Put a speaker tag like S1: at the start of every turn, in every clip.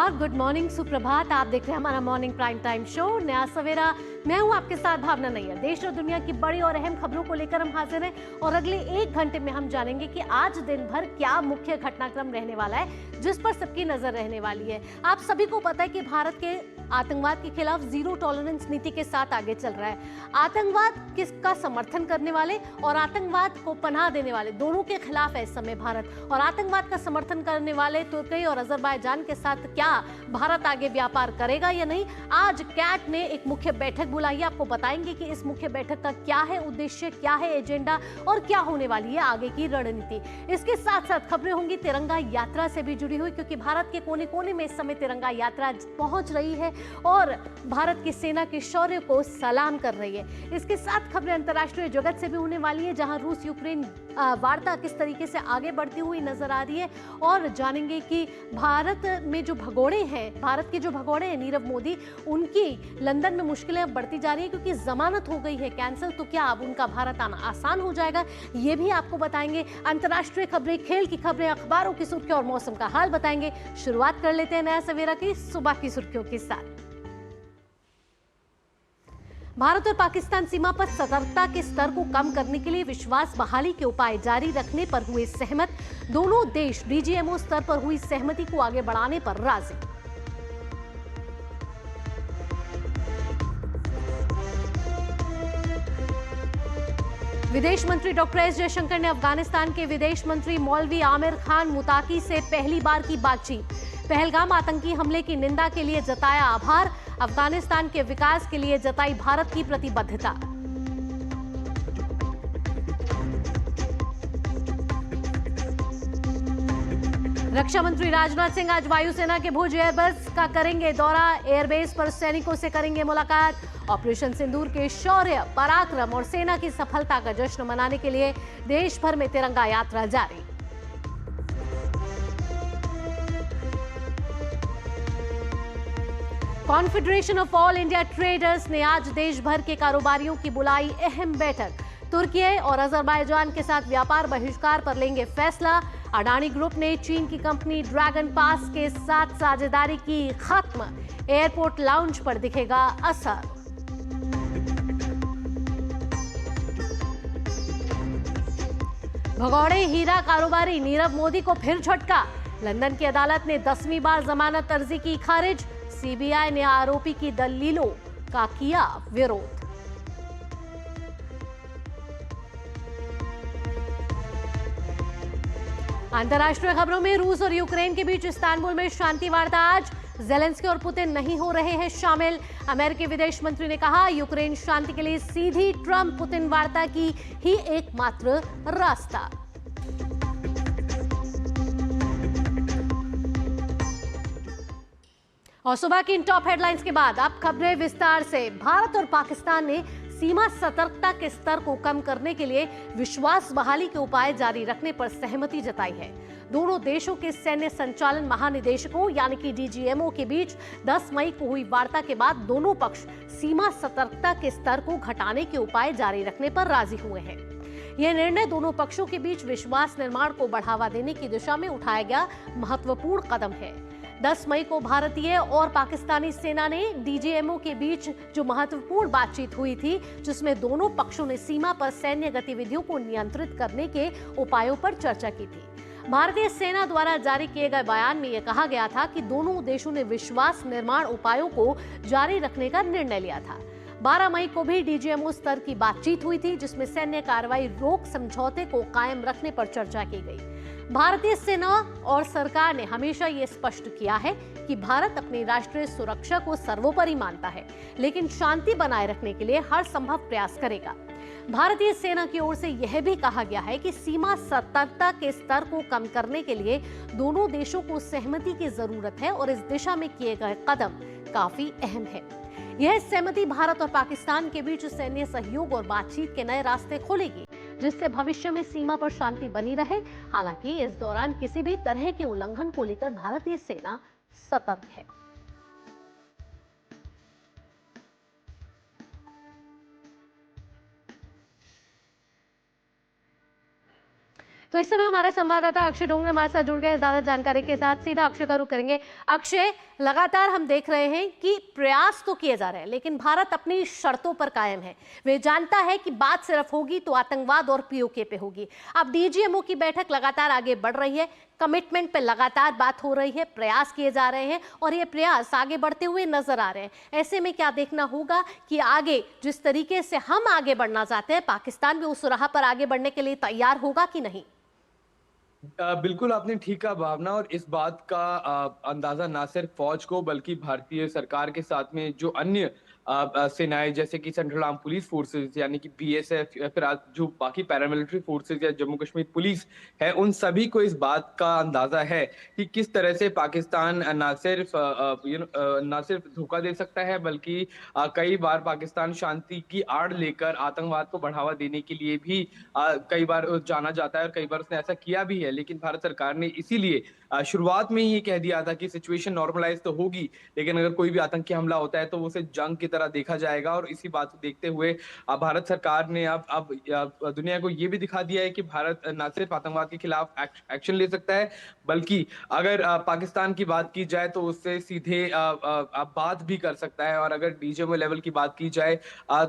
S1: नमस्कार, good morning, सुप्रभात। आप देख रहे हैं हमारा मॉर्निंग प्राइम टाइम शो नया सवेरा। मैं हूं आपके साथ भावना नैयर। देश और दुनिया की बड़ी और अहम खबरों को लेकर हम हाजिर हैं और अगले 1 घंटे में हम जानेंगे कि आज दिन भर क्या मुख्य घटनाक्रम रहने वाला है जिस पर सबकी नजर रहने वाली है। आप सभी को पता है कि भारत के आतंकवाद के खिलाफ जीरो टॉलरेंस नीति के साथ आगे चल रहा है। आतंकवाद किसका समर्थन करने वाले और आतंकवाद को पनाह देने वाले दोनों के खिलाफ है इस समय भारत, और आतंकवाद का समर्थन करने वाले तुर्की और अजरबैजान के साथ क्या भारत आगे व्यापार करेगा या नहीं। आज कैट ने एक मुख्य बैठक बुलाई है। आपको बताएंगे कि इस मुख्य बैठक का क्या है उद्देश्य, क्या है एजेंडा और क्या होने वाली है आगे की रणनीति। इसके साथ साथ खबरें होंगी तिरंगा यात्रा से भी जुड़ी हुई, क्योंकि भारत के कोने कोने में इस समय तिरंगा यात्रा पहुंच रही है और भारत की सेना के शौर्य को सलाम कर रही है। इसके साथ खबरें अंतर्राष्ट्रीय जगत से भी होने वाली है, जहां रूस यूक्रेन वार्ता किस तरीके से आगे बढ़ती हुई नजर आ रही है, और जानेंगे कि भारत में जो भगोड़े हैं, भारत के जो भगोड़े हैं नीरव मोदी, उनकी लंदन में मुश्किलें बढ़ती जा रही है क्योंकि जमानत हो गई है कैंसिल। तो क्या अब उनका भारत आना आसान हो जाएगा, ये भी आपको बताएंगे। अंतर्राष्ट्रीय खबरें, खेल की खबरें, अखबारों की सुर्खियां और मौसम का हाल बताएंगे। शुरुआत कर लेते हैं नया सवेरा की सुबह की सुर्खियों के साथ। भारत और पाकिस्तान सीमा पर सतर्कता के स्तर को कम करने के लिए विश्वास बहाली के उपाय जारी रखने पर हुए सहमत। दोनों देश डीजीएमओ स्तर पर हुई सहमति को आगे बढ़ाने पर राजी। विदेश मंत्री डॉक्टर एस जयशंकर ने अफगानिस्तान के विदेश मंत्री मौलवी आमिर खान मुताकी से पहली बार की बातचीत। पहलगाम आतंकी हमले की निंदा के लिए जताया आभार। अफगानिस्तान के विकास के लिए जताई भारत की प्रतिबद्धता। रक्षा मंत्री राजनाथ सिंह आज वायुसेना के भुज एयरबेस का करेंगे दौरा। एयरबेस पर सैनिकों से करेंगे मुलाकात। ऑपरेशन सिंदूर के शौर्य, पराक्रम और सेना की सफलता का जश्न मनाने के लिए देश भर में तिरंगा यात्रा जारी। Confederation of all India traders ने आज देश भर के कारोबारियों की बुलाई अहम बैठक। तुर्की और अजरबैजान के साथ व्यापार बहिष्कार पर लेंगे फैसला। अडानी ग्रुप ने चीन की कंपनी ड्रैगन पास के साथ साझेदारी की खत्म। एयरपोर्ट लाउंज पर दिखेगा असर। भगोड़े हीरा कारोबारी नीरव मोदी को फिर झटका। लंदन की अदालत ने 10वीं बार जमानत अर्जी की खारिज। सीबीआई ने आरोपी की दलीलों का किया विरोध। अंतर्राष्ट्रीय खबरों में रूस और यूक्रेन के बीच इस्तांबुल में शांति वार्ता आज। जेलेंस्की और पुतिन नहीं हो रहे हैं शामिल। अमेरिकी विदेश मंत्री ने कहा यूक्रेन शांति के लिए सीधी ट्रंप पुतिन वार्ता की ही एकमात्र रास्ता। और सुबह की इन टॉप हेडलाइंस के बाद अब खबरें विस्तार से। भारत और पाकिस्तान ने सीमा सतर्कता के स्तर को कम करने के लिए विश्वास बहाली के उपाय जारी रखने पर सहमति जताई है। दोनों देशों के सैन्य संचालन महानिदेशकों यानी कि डीजीएमओ के बीच 10 मई को हुई वार्ता के बाद दोनों पक्ष सीमा सतर्कता के स्तर को घटाने के उपाय जारी रखने पर राजी हुए हैं। यह निर्णय दोनों पक्षों के बीच विश्वास निर्माण को बढ़ावा देने की दिशा में उठाया गया महत्वपूर्ण कदम है। 10 मई को भारतीय और पाकिस्तानी सेना ने डीजीएमओ के बीच जो महत्वपूर्ण बातचीत हुई थी, जिसमें दोनों पक्षों ने सीमा पर सैन्य गतिविधियों को नियंत्रित करने के उपायों पर चर्चा की थी। भारतीय सेना द्वारा जारी किए गए बयान में यह कहा गया था कि दोनों देशों ने विश्वास निर्माण उपायों को जारी रखने का निर्णय लिया था। 12 मई को भी डीजीएमओ स्तर की बातचीत हुई थी, जिसमें सैन्य कार्रवाई रोक समझौते को कायम रखने पर चर्चा की गई। भारतीय सेना और सरकार ने हमेशा ये स्पष्ट किया है कि भारत अपनी राष्ट्रीय सुरक्षा को सर्वोपरि मानता है, लेकिन शांति बनाए रखने के लिए हर संभव प्रयास करेगा। भारतीय सेना की ओर से यह भी कहा गया है कि सीमा सतर्कता के स्तर को कम करने के लिए दोनों देशों को सहमति की जरूरत है और इस दिशा में किए गए कदम काफी अहम है। यह सहमति भारत और पाकिस्तान के बीच सैन्य सहयोग और बातचीत के नए रास्ते खोलेगी, जिससे भविष्य में सीमा पर शांति बनी रहे। हालांकि इस दौरान किसी भी तरह के उल्लंघन को लेकर भारतीय सेना सतर्क है। तो इस समय हमारे संवाददाता अक्षय डोंगरे हमारे साथ जुड़ गए ज्यादा जानकारी के साथ। सीधा अक्षय का रुख करेंगे। अक्षय, लगातार हम देख रहे हैं कि प्रयास तो किए जा रहे हैं, लेकिन भारत अपनी शर्तों पर कायम है। वे जानता है कि बात सिर्फ होगी तो आतंकवाद और पीओके पे होगी। अब डीजीएमओ की बैठक लगातार आगे बढ़ रही है, कमिटमेंट पे लगातार बात हो रही है, प्रयास किए जा रहे हैं और ये प्रयास आगे बढ़ते हुए नजर आ रहे हैं। ऐसे में क्या देखना होगा कि आगे जिस तरीके से हम आगे बढ़ना चाहते हैं, पाकिस्तान भी उस राह पर आगे बढ़ने के लिए तैयार होगा कि नहीं।
S2: बिल्कुल आपने ठीक कहा भावना, और इस बात का अंदाजा ना सिर्फ फौज को बल्कि भारतीय सरकार के साथ में जो अन्य सेनाएं जैसे कि सेंट्रल आर्म पुलिस फोर्सेस यानी कि बीएसएफ या फिर आज जो बाकी पैरामिलिट्री फोर्सेस या जम्मू कश्मीर पुलिस है, उन सभी को इस बात का अंदाजा है कि किस तरह से पाकिस्तान ना सिर्फ धोखा दे सकता है बल्कि कई बार पाकिस्तान शांति की आड़ लेकर आतंकवाद को बढ़ावा देने के लिए भी कई बार जाना जाता है और कई बार उसने ऐसा किया भी है। लेकिन भारत सरकार ने इसीलिए शुरुआत में ही ये कह दिया था कि सिचुएशन नॉर्मलाइज तो होगी, लेकिन अगर कोई भी आतंकी हमला होता है तो उसे जंग की तरह देखा जाएगा। और इसी बात को देखते हुए भारत सरकार ने अब दुनिया को ये भी दिखा दिया है कि भारत न सिर्फ आतंकवाद के खिलाफ एक्शन ले सकता है, बल्कि अगर पाकिस्तान की बात की जाए तो उससे सीधे बात भी कर सकता है। और अगर डीजीएमओ लेवल की बात की जाए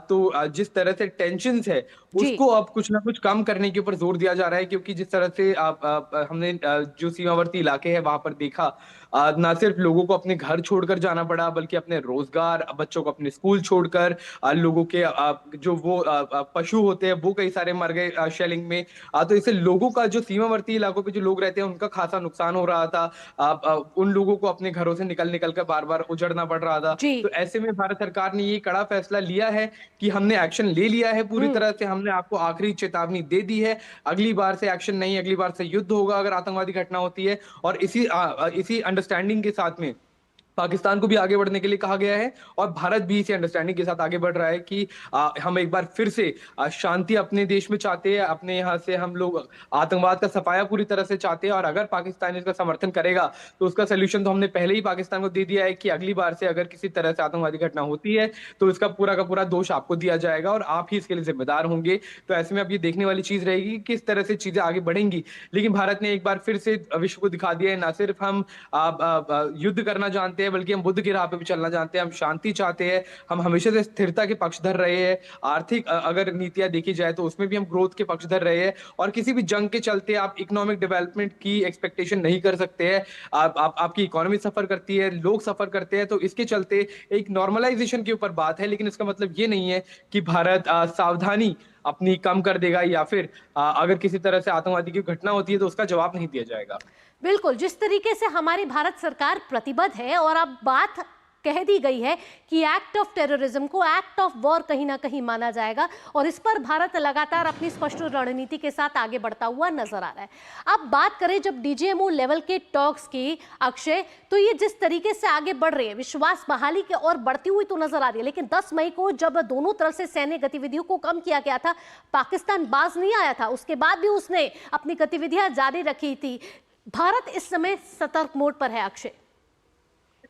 S2: तो जिस तरह से टेंशन है उसको अब कुछ ना कुछ कम करने के ऊपर जोर दिया जा रहा है, क्योंकि जिस तरह से हमने जो सीमावर्ती इलाके हैं वहां पर देखा, ना सिर्फ लोगों को अपने घर छोड़कर जाना पड़ा बल्कि अपने रोजगार, बच्चों को अपने स्कूल छोड़कर, लोगों के जो वो पशु होते हैं वो कई सारे मर गए शेलिंग में। तो इससे लोगों का जो सीमावर्ती इलाकों पे जो लोग रहते हैं उनका खासा नुकसान हो रहा था। उन लोगों को अपने घरों से निकल निकल कर बार बार उजड़ना पड़ रहा था। तो ऐसे में भारत सरकार ने ये कड़ा फैसला लिया है कि हमने एक्शन ले लिया है पूरी तरह से, हमने आपको आखिरी चेतावनी दे दी है, अगली बार से एक्शन नहीं, अगली बार से युद्ध होगा अगर आतंकवादी घटना होती है। और इसी अंडरस्टैंडिंग के साथ में पाकिस्तान को भी आगे बढ़ने के लिए कहा गया है और भारत भी इसी अंडरस्टैंडिंग के साथ आगे बढ़ रहा है कि हम एक बार फिर से शांति अपने देश में चाहते हैं, अपने यहाँ से हम लोग आतंकवाद का सफाया पूरी तरह से चाहते हैं। और अगर पाकिस्तान इसका समर्थन करेगा तो उसका सोल्यूशन तो हमने पहले ही पाकिस्तान को दे दिया है कि अगली बार से अगर किसी तरह से आतंकवादी घटना होती है तो इसका पूरा का पूरा दोष आपको दिया जाएगा और आप ही इसके लिए जिम्मेदार होंगे। तो ऐसे में अब ये देखने वाली चीज रहेगी किस तरह से चीजें आगे बढ़ेंगी। लेकिन भारत ने एक बार फिर से विश्व को दिखा दिया है, ना सिर्फ हम युद्ध करना जानते हैं बल्कि हम बुद्ध की राह पे भी चलना जानते हैं, हम शांति चाहते हैं, हम हमेशा से स्थिरता के पक्षधर रहे हैं। आर्थिक अगर नीतियां देखी जाए तो उसमें भी हम ग्रोथ के पक्षधर रहे हैं और किसी भी जंग के चलते आप इकोनॉमिक डेवलपमेंट की एक्सपेक्टेशन नहीं कर सकते हैं। आपकी इकोनॉमी सफर करती है, लोग सफर करते हैं, तो इसके चलते एक नॉर्मलाइजेशन के ऊपर बात है। लेकिन इसका मतलब ये नहीं है कि भारत सावधानी अपनी कम कर देगा या फिर अगर किसी तरह से आतंकवादी की घटना होती है तो उसका जवाब नहीं दिया जाएगा।
S1: बिल्कुल, जिस तरीके से हमारी भारत सरकार प्रतिबद्ध है और अब बात कह दी गई है कि एक्ट ऑफ टेररिज्म को एक्ट ऑफ वॉर कहीं ना कहीं माना जाएगा और इस पर भारत लगातार अपनी स्पष्ट रणनीति के साथ आगे बढ़ता हुआ नजर आ रहा है। अब बात करें जब डीजीएमओ लेवल के टॉक्स की, अक्षय, तो ये जिस तरीके से आगे बढ़ रही है, विश्वास बहाली की और बढ़ती हुई तो नजर आ रही है, लेकिन 10 मई को जब दोनों तरफ से सैन्य गतिविधियों को कम किया गया था, पाकिस्तान बाज नहीं आया था, उसके बाद भी उसने अपनी गतिविधियां जारी रखी थी। भारत इस समय सतर्क मोड पर है, अक्षय।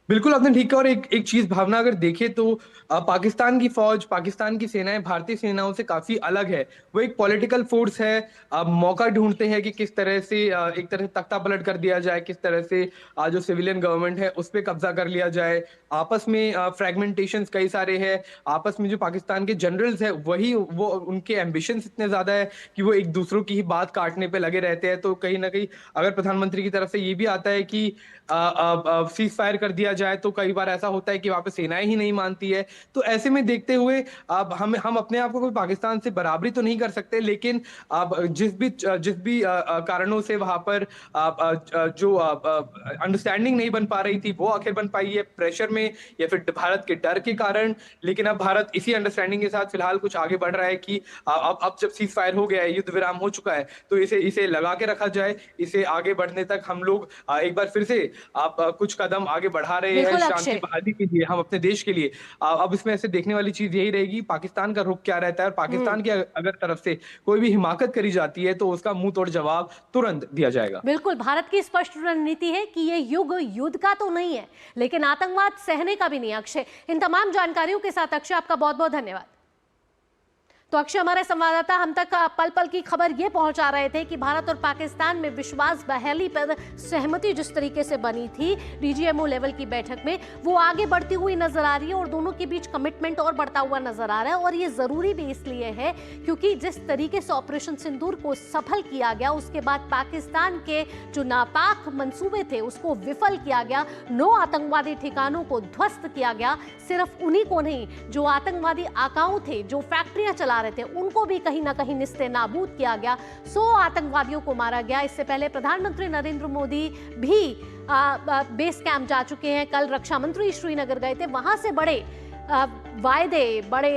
S2: बिल्कुल आपने ठीक कहा। और एक चीज भावना अगर देखें तो पाकिस्तान की फौज, पाकिस्तान की सेनाएं भारतीय सेनाओं से काफी अलग है। वो एक पॉलिटिकल फोर्स है, मौका ढूंढते हैं कि किस तरह से एक तरह से तख्ता पलट कर दिया जाए, किस तरह से जो सिविलियन गवर्नमेंट है उस पर कब्जा कर लिया जाए। आपस में फ्रेगमेंटेशन कई सारे हैं, आपस में जो पाकिस्तान के जनरल्स है वो उनके एम्बिशंस इतने ज्यादा है कि वो एक दूसरों की ही बात काटने पे लगे रहते हैं। तो कहीं ना कहीं अगर प्रधानमंत्री की तरफ से ये भी आता है कि सीज फायर कर दिया जाए तो कई बार ऐसा होता है कि वहां पे सेनाएं ही नहीं मानती है। तो ऐसे में देखते हुए अब हम अपने आप को कोई पाकिस्तान से बराबरी तो नहीं कर सकते, लेकिन अब जिस भी कारणों से वहां पर जो अंडरस्टैंडिंग नहीं बन पा रही थी वो आखिर बन पाई है, प्रेशर में या फिर भारत के डर के कारण। लेकिन अब भारत इसी अंडरस्टैंडिंग के साथ फिलहाल कुछ आगे बढ़ रहा है कि अब जब सीज फायर हो गया है, युद्ध विराम हो चुका है, तो इसे लगा के रखा जाए। इसे आगे बढ़ने तक हम लोग एक बार फिर से आप कुछ कदम आगे बढ़ा रहे हैं शांति बहाली के लिए, हम अपने देश के लिए। अब इसमें ऐसे देखने वाली चीज यही रहेगी पाकिस्तान का रुख क्या रहता है, और पाकिस्तान की अगर तरफ से कोई भी हिमाकत करी जाती है तो उसका मुंह तोड़ जवाब तुरंत दिया जाएगा।
S1: बिल्कुल, भारत की स्पष्ट रणनीति है कि ये युग युद्ध का तो नहीं है, लेकिन आतंकवाद सहने का भी नहीं। अक्षय, इन तमाम जानकारियों के साथ अक्षय, आपका बहुत बहुत धन्यवाद। तो अक्षय, हमारे संवाददाता हम तक पल पल की खबर ये पहुंचा रहे थे कि भारत और पाकिस्तान में विश्वास बहाली पर सहमति जिस तरीके से बनी थी डीजीएमओ लेवल की बैठक में, वो आगे बढ़ती हुई नजर आ रही है और दोनों के बीच कमिटमेंट और बढ़ता हुआ नजर आ रहा है। और ये जरूरी भी इसलिए है क्योंकि जिस तरीके से ऑपरेशन सिंदूर को सफल किया गया, उसके बाद पाकिस्तान के जो नापाक मंसूबे थे उसको विफल किया गया, 9 आतंकवादी ठिकानों को ध्वस्त किया गया। सिर्फ उन्हीं को नहीं, जो आतंकवादी आकाओं थे, जो फैक्ट्रियां चला रहे थे, उनको भी कहीं ना कहीं निस्ते नाबूद किया गया। 100 आतंकवादियों को मारा गया। इससे पहले प्रधानमंत्री नरेंद्र मोदी भी बेस कैंप जा चुके हैं। कल रक्षा मंत्री श्रीनगर गए थे, वहां से बड़े वायदे, बड़े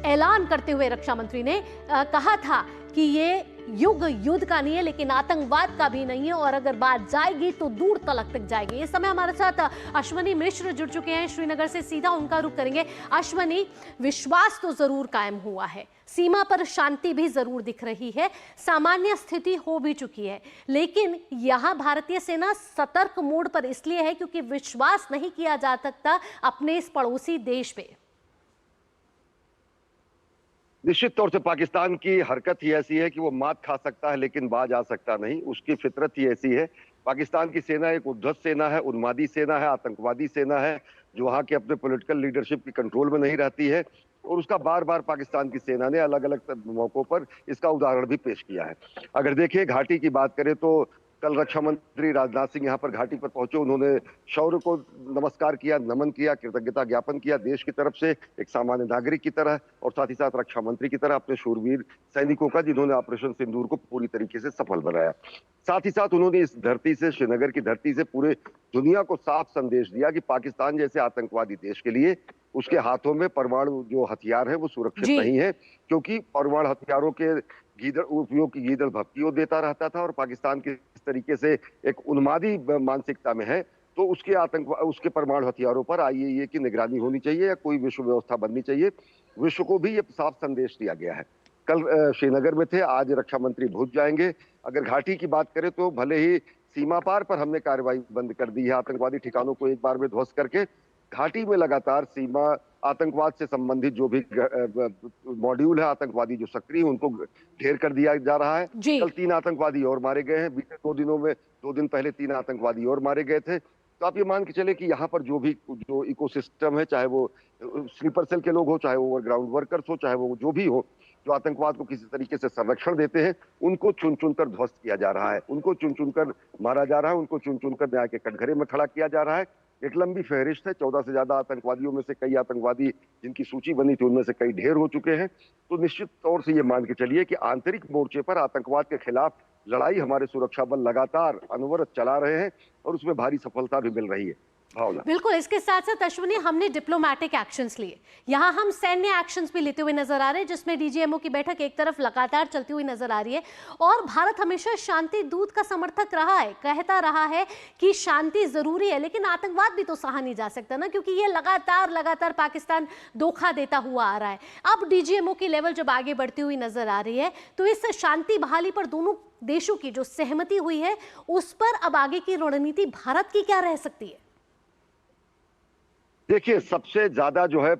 S1: ऐलान करते हुए रक्षा मंत्री ने कहा था कि ये युद्ध का नहीं है लेकिन आतंकवाद का भी नहीं है, और अगर बात जाएगी तो दूर तक जाएगी। इस समय हमारे साथ अश्वनी मिश्र जुड़ चुके हैं श्रीनगर से, सीधा उनका रुख करेंगे। अश्वनी, विश्वास तो जरूर कायम हुआ है, सीमा पर शांति भी जरूर दिख रही है, सामान्य स्थिति हो भी चुकी है, लेकिन यहां भारतीय सेना सतर्क मोड पर इसलिए है क्योंकि विश्वास नहीं किया जा सकता अपने इस पड़ोसी देश पे।
S3: निश्चित तौर से पाकिस्तान की हरकत ही ऐसी है कि वो मात खा सकता है लेकिन बाज आ सकता नहीं। उसकी फितरत ही ऐसी है। पाकिस्तान की सेना एक उद्धत सेना है, उन्मादी सेना है, आतंकवादी सेना है, जो वहाँ के अपने पॉलिटिकल लीडरशिप की कंट्रोल में नहीं रहती है, और उसका बार बार पाकिस्तान की सेना ने अलग अलग मौकों पर इसका उदाहरण भी पेश किया है। अगर देखिए घाटी की बात करें तो कल रक्षा मंत्री राजनाथ सिंह यहाँ पर घाटी पर पहुंचे। उन्होंने शौर्य को नमस्कार किया, नमन किया, कृतज्ञता ज्ञापन किया देश की तरफ से एक सामान्य नागरिक की तरह, और साथ ही साथ रक्षा मंत्री की तरह अपने शूरवीर सैनिकों का, जिन्होंने ऑपरेशन सिंदूर को पूरी तरीके से सफल बनाया। साथ ही साथ उन्होंने इस धरती से, श्रीनगर की धरती से पूरे दुनिया को साफ संदेश दिया कि पाकिस्तान जैसे आतंकवादी देश के लिए उसके हाथों में परमाणु जो हथियार है वो सुरक्षित नहीं है, क्योंकि परमाणु हथियारों के उपयोग की गीदड़ भक्ति वो देता रहता था, और पाकिस्तान की इस तरीके से एक उन्मादी मानसिकता में है, तो उसके परमाणु हथियारों पर IAEA की निगरानी होनी चाहिए या कोई विश्व व्यवस्था बननी चाहिए। विश्व को भी ये साफ संदेश दिया गया है। कल श्रीनगर में थे, आज रक्षा मंत्री भुज जाएंगे। अगर घाटी की बात करें तो भले ही सीमा पार पर हमने कार्रवाई बंद कर दी है, आतंकवादी ठिकानों को एक बार में ध्वस्त करके, घाटी में लगातार सीमा आतंकवाद से संबंधित जो भी मॉड्यूल है, आतंकवादी जो सक्रिय, उनको ढेर कर दिया जा रहा है। कल 3 आतंकवादी और मारे गए हैं। बीते 2 दिनों में, 2 दिन पहले 3 आतंकवादी और मारे गए थे। तो आप ये मान के चले कि यहाँ पर जो इकोसिस्टम है, चाहे वो स्लीपर सेल के लोग हो, चाहे वो ओवरग्राउंड वर्कर्स हो, चाहे वो जो भी हो, जो आतंकवाद को किसी तरीके से संरक्षण देते हैं, उनको चुन चुनकर ध्वस्त किया जा रहा है, उनको चुन चुनकर मारा जा रहा है, उनको चुन चुनकर न्याय के कटघरे में खड़ा किया जा रहा है। एक लंबी फहरिस्त है, 14 से ज्यादा आतंकवादियों में से कई आतंकवादी जिनकी सूची बनी थी उनमें से कई ढेर हो चुके हैं। तो निश्चित तौर से ये मान के चलिए कि आंतरिक मोर्चे पर आतंकवाद के खिलाफ लड़ाई हमारे सुरक्षा बल लगातार अनवरत चला रहे हैं, और उसमें भारी सफलता भी मिल रही है।
S1: बिल्कुल। इसके साथ साथ अश्विनी, हमने डिप्लोमैटिक एक्शंस लिए, यहाँ हम सैन्य एक्शंस भी लेते हुए नजर आ रहे हैं, जिसमें डीजीएमओ की बैठक एक तरफ लगातार चलती हुई नजर आ रही है। और भारत हमेशा शांति दूत का समर्थक रहा है, कहता रहा है कि शांति जरूरी है, लेकिन आतंकवाद भी तो सहा नहीं जा सकता ना, क्योंकि ये लगातार पाकिस्तान धोखा देता हुआ आ रहा है। अब डीजीएमओ की लेवल जब आगे बढ़ती हुई नजर आ रही है, तो इस शांति बहाली पर दोनों देशों की जो सहमति हुई है, उस पर अब आगे की रणनीति भारत की क्या रह सकती है?
S3: देखिए, सबसे ज्यादा जो है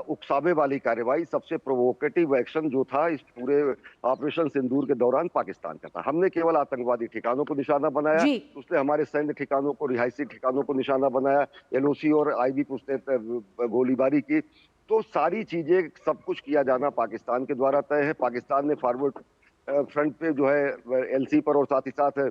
S3: उकसावे वाली कार्रवाई, सबसे प्रोवोकेटिव एक्शन जो था इस पूरे ऑपरेशन सिंदूर के दौरान पाकिस्तान का था। हमने केवल आतंकवादी ठिकानों को निशाना बनाया, उसने हमारे सैन्य ठिकानों को, रिहायशी ठिकानों को निशाना बनाया, LOC और IB पर उसने गोलीबारी की। तो सारी चीजें, सब कुछ किया जाना पाकिस्तान के द्वारा तय है। पाकिस्तान ने फॉरवर्ड फ्रंट पे जो है LC पर और साथ ही साथ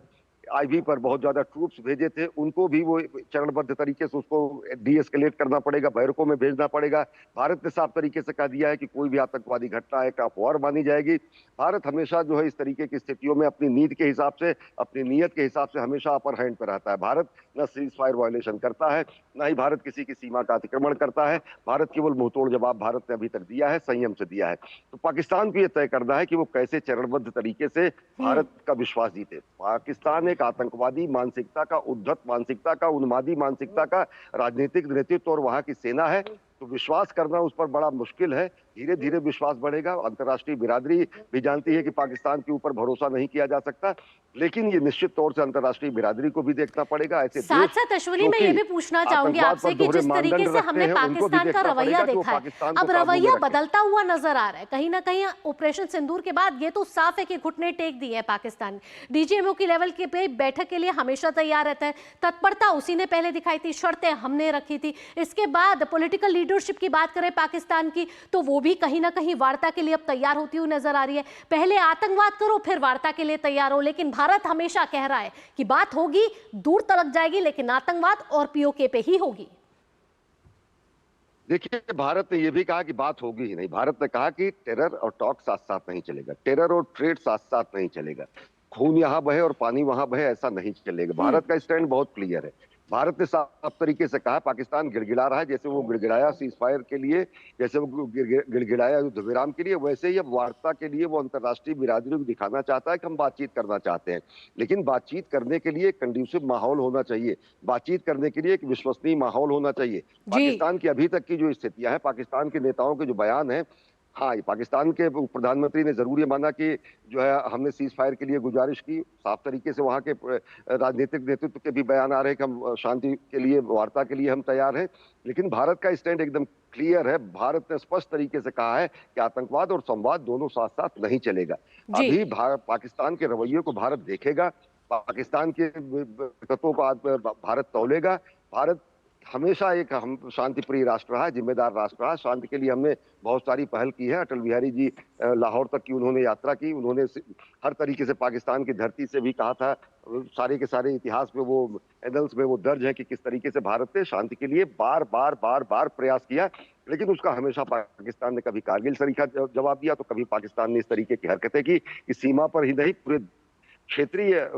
S3: IB पर बहुत ज्यादा ट्रूप्स भेजे थे, उनको भी वो चरणबद्ध तरीके से उसको डीएस्केलेट करना पड़ेगा, बैरकों में भेजना पड़ेगा। भारत ने साफ तरीके से कह दिया है कि कोई भी आतंकवादी घटना है का वॉर मानी जाएगी। भारत हमेशा जो है इस तरीके की स्थितियों में अपनी नीति के हिसाब से, अपनी नीयत के हिसाब से हमेशा अपर हैंड पर रहता है। भारत न सीज फायर वायलेशन करता है, न ही भारत किसी की सीमा का अतिक्रमण करता है। भारत केवल मुंहतोड़ जवाब भारत ने अभी तक दिया है, संयम से दिया है। तो पाकिस्तान को यह तय करना है कि वो कैसे चरणबद्ध तरीके से भारत का विश्वास जीते। पाकिस्तान एक आतंकवादी मानसिकता का, उद्धत मानसिकता का, उन्मादी मानसिकता का राजनीतिक नेतृत्व और वहां की सेना है, तो विश्वास करना उस पर बड़ा मुश्किल है। धीरे धीरे विश्वास बढ़ेगा। अंतर्राष्ट्रीय बिरादरी भी जानती है कि पाकिस्तान के ऊपर भरोसा नहीं किया जा सकता, लेकिन ये निश्चित तौर से अंतर्राष्ट्रीय बिरादरी को भी देखना पड़ेगा। ऐसे
S1: साथ साथ अश्विनी, मैं ये भी पूछना चाहूंगी आपसे कि जिस तरीके से हमने पाकिस्तान का रवैया देखा है, अब रवैया बदलता हुआ नजर आ रहा है। कहीं ना कहीं ऑपरेशन सिंदूर के बाद ये तो साफ है कि घुटने टेक दिए हैं पाकिस्तान। डीजीएमओ की लेवल के पे बैठक के लिए हमेशा तैयार रहता है, तत्परता उसी ने पहले दिखाई थी, शर्तें हमने रखी थी। इसके बाद पॉलिटिकल लीडरशिप की बात करें पाकिस्तान की, तो वो भी कहीं ना कहीं वार्ता के लिए अब तैयार होती हुई नजर आ रही है। पहले आतंकवाद करो फिर वार्ता के लिए तैयार हो, लेकिन भारत हमेशा कह रहा है कि बात होगी, दूर तलक जाएगी, लेकिन आतंकवाद और पीओके पे ही होगी।
S3: देखिए, भारत ने यह भी कहा कि बात होगी ही नहीं। भारत ने कहा कि टेरर और टॉक साथ साथ नहीं चलेगा, टेरर और ट्रेड साथ साथ नहीं चलेगा, खून यहां बहे और पानी वहां बहे, ऐसा नहीं चलेगा। भारत का स्टैंड बहुत क्लियर है। भारत ने साफ तरीके से कहा, पाकिस्तान गिड़गिड़ा रहा है, जैसे वो गिड़गिड़ाया सीज फायर के लिए, जैसे वो गिड़गिड़ाया युद्ध विराम के लिए, वैसे ही अब वार्ता के लिए वो अंतर्राष्ट्रीय बिरादरी को दिखाना चाहता है कि हम बातचीत करना चाहते हैं। लेकिन बातचीत करने के लिए कंड्यूसिव माहौल होना चाहिए, बातचीत करने के लिए एक विश्वसनीय माहौल होना चाहिए। पाकिस्तान की अभी तक की जो स्थितियां हैं, पाकिस्तान के नेताओं के जो बयान है, हाँ, पाकिस्तान के प्रधानमंत्री ने जरूर ये माना कि जो है हमने सीज फायर के लिए गुजारिश की। साफ तरीके से वहां के राजनीतिक नेतृत्व के भी बयान आ रहे हैं कि हम शांति के लिए, वार्ता के लिए हम तैयार हैं। लेकिन भारत का स्टैंड एकदम क्लियर है। भारत ने स्पष्ट तरीके से कहा है कि आतंकवाद और संवाद दोनों साथ साथ नहीं चलेगा। अभी पाकिस्तान के रवैये को भारत देखेगा, पाकिस्तान के तत्वों को भारत तौलेगा। भारत हमेशा एक हम शांति प्रिय राष्ट्र रहा है, जिम्मेदार राष्ट्र रहा है। शांति के लिए हमने बहुत सारी पहल की है। अटल बिहारी जी लाहौर तक की उन्होंने यात्रा की, उन्होंने हर तरीके से पाकिस्तान की धरती से भी कहा था, सारे के सारे इतिहास में वो एनल्स में वो दर्ज है कि किस तरीके से भारत ने शांति के लिए बार बार प्रयास किया। लेकिन उसका हमेशा पाकिस्तान ने कभी कारगिल सरीखा जवाब दिया, तो कभी पाकिस्तान ने इस तरीके की हरकतें की कि सीमा पर ही नहीं, पूरे क्षेत्रीय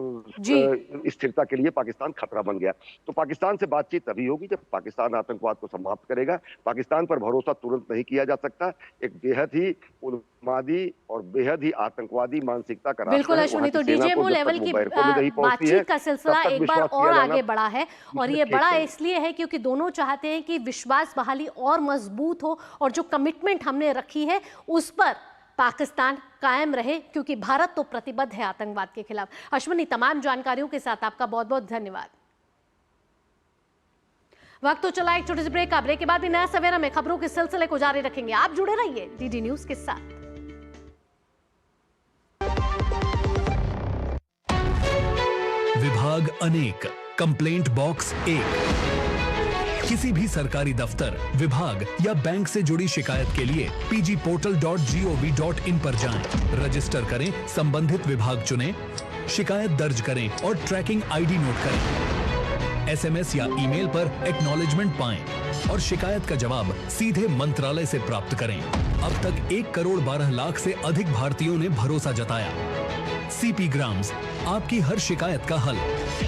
S3: स्थिरता के लिए पाकिस्तान खतरा बन गया। तो पाकिस्तान से बातचीत तभी होगी जब पाकिस्तान आतंकवाद को समाप्त करेगा। पाकिस्तान पर भरोसा तुरंत नहीं किया जा सकता। एक बेहद ही उन्मादी और बेहद ही आतंकवादी मानसिकता का राष्ट्र है।
S1: बिल्कुल अश्विनी, तो डीजीएमओ लेवल की बातचीत का सिलसिला एक बार और आगे बढ़ा है, और ये बड़ा इसलिए है क्योंकि दोनों चाहते हैं कि विश्वास बहाली और मजबूत हो, और जो कमिटमेंट हमने रखी है उस पर पाकिस्तान कायम रहे, क्योंकि भारत तो प्रतिबद्ध है आतंकवाद के खिलाफ। अश्विनी, तमाम जानकारियों के साथ आपका बहुत बहुत धन्यवाद। वक्त तो चला एक छोटे से ब्रेक का। ब्रेक के बाद भी नया सवेरा में खबरों के सिलसिले को जारी रखेंगे। आप जुड़े रहिए डीडी न्यूज के साथ।
S4: विभाग अनेक, कंप्लेंट बॉक्स 1। किसी भी सरकारी दफ्तर, विभाग या बैंक से जुड़ी शिकायत के लिए pgportal.gov.in पर जाएं, रजिस्टर करें, संबंधित विभाग चुनें, शिकायत दर्ज करें और ट्रैकिंग आईडी नोट करें। एसएमएस या ईमेल पर एक्नॉलेजमेंट पाएं और शिकायत का जवाब सीधे मंत्रालय से प्राप्त करें। अब तक 1 करोड़ 12 लाख से अधिक भारतीयों ने भरोसा जताया। सीपी ग्राम्स, आपकी हर शिकायत का हल।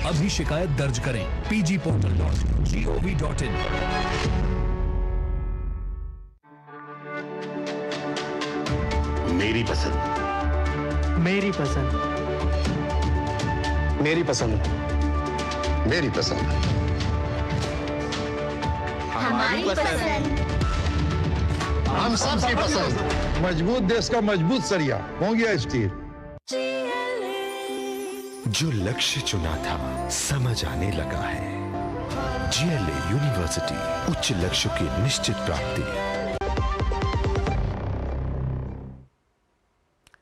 S4: अभी शिकायत दर्ज करें pgportal.gov.in।
S5: मेरी पसंद,
S6: मेरी पसंद,
S5: मेरी पसंद, मेरी पसंद,
S7: हमारी पसंद,
S5: हम सबकी पसंद।
S8: मजबूत देश का मजबूत सरिया हो गया स्टील।
S9: जो लक्ष्य चुना था समझ आने लगा है। जीएलए यूनिवर्सिटी, उच्च लक्ष्य की निश्चित प्राप्ति।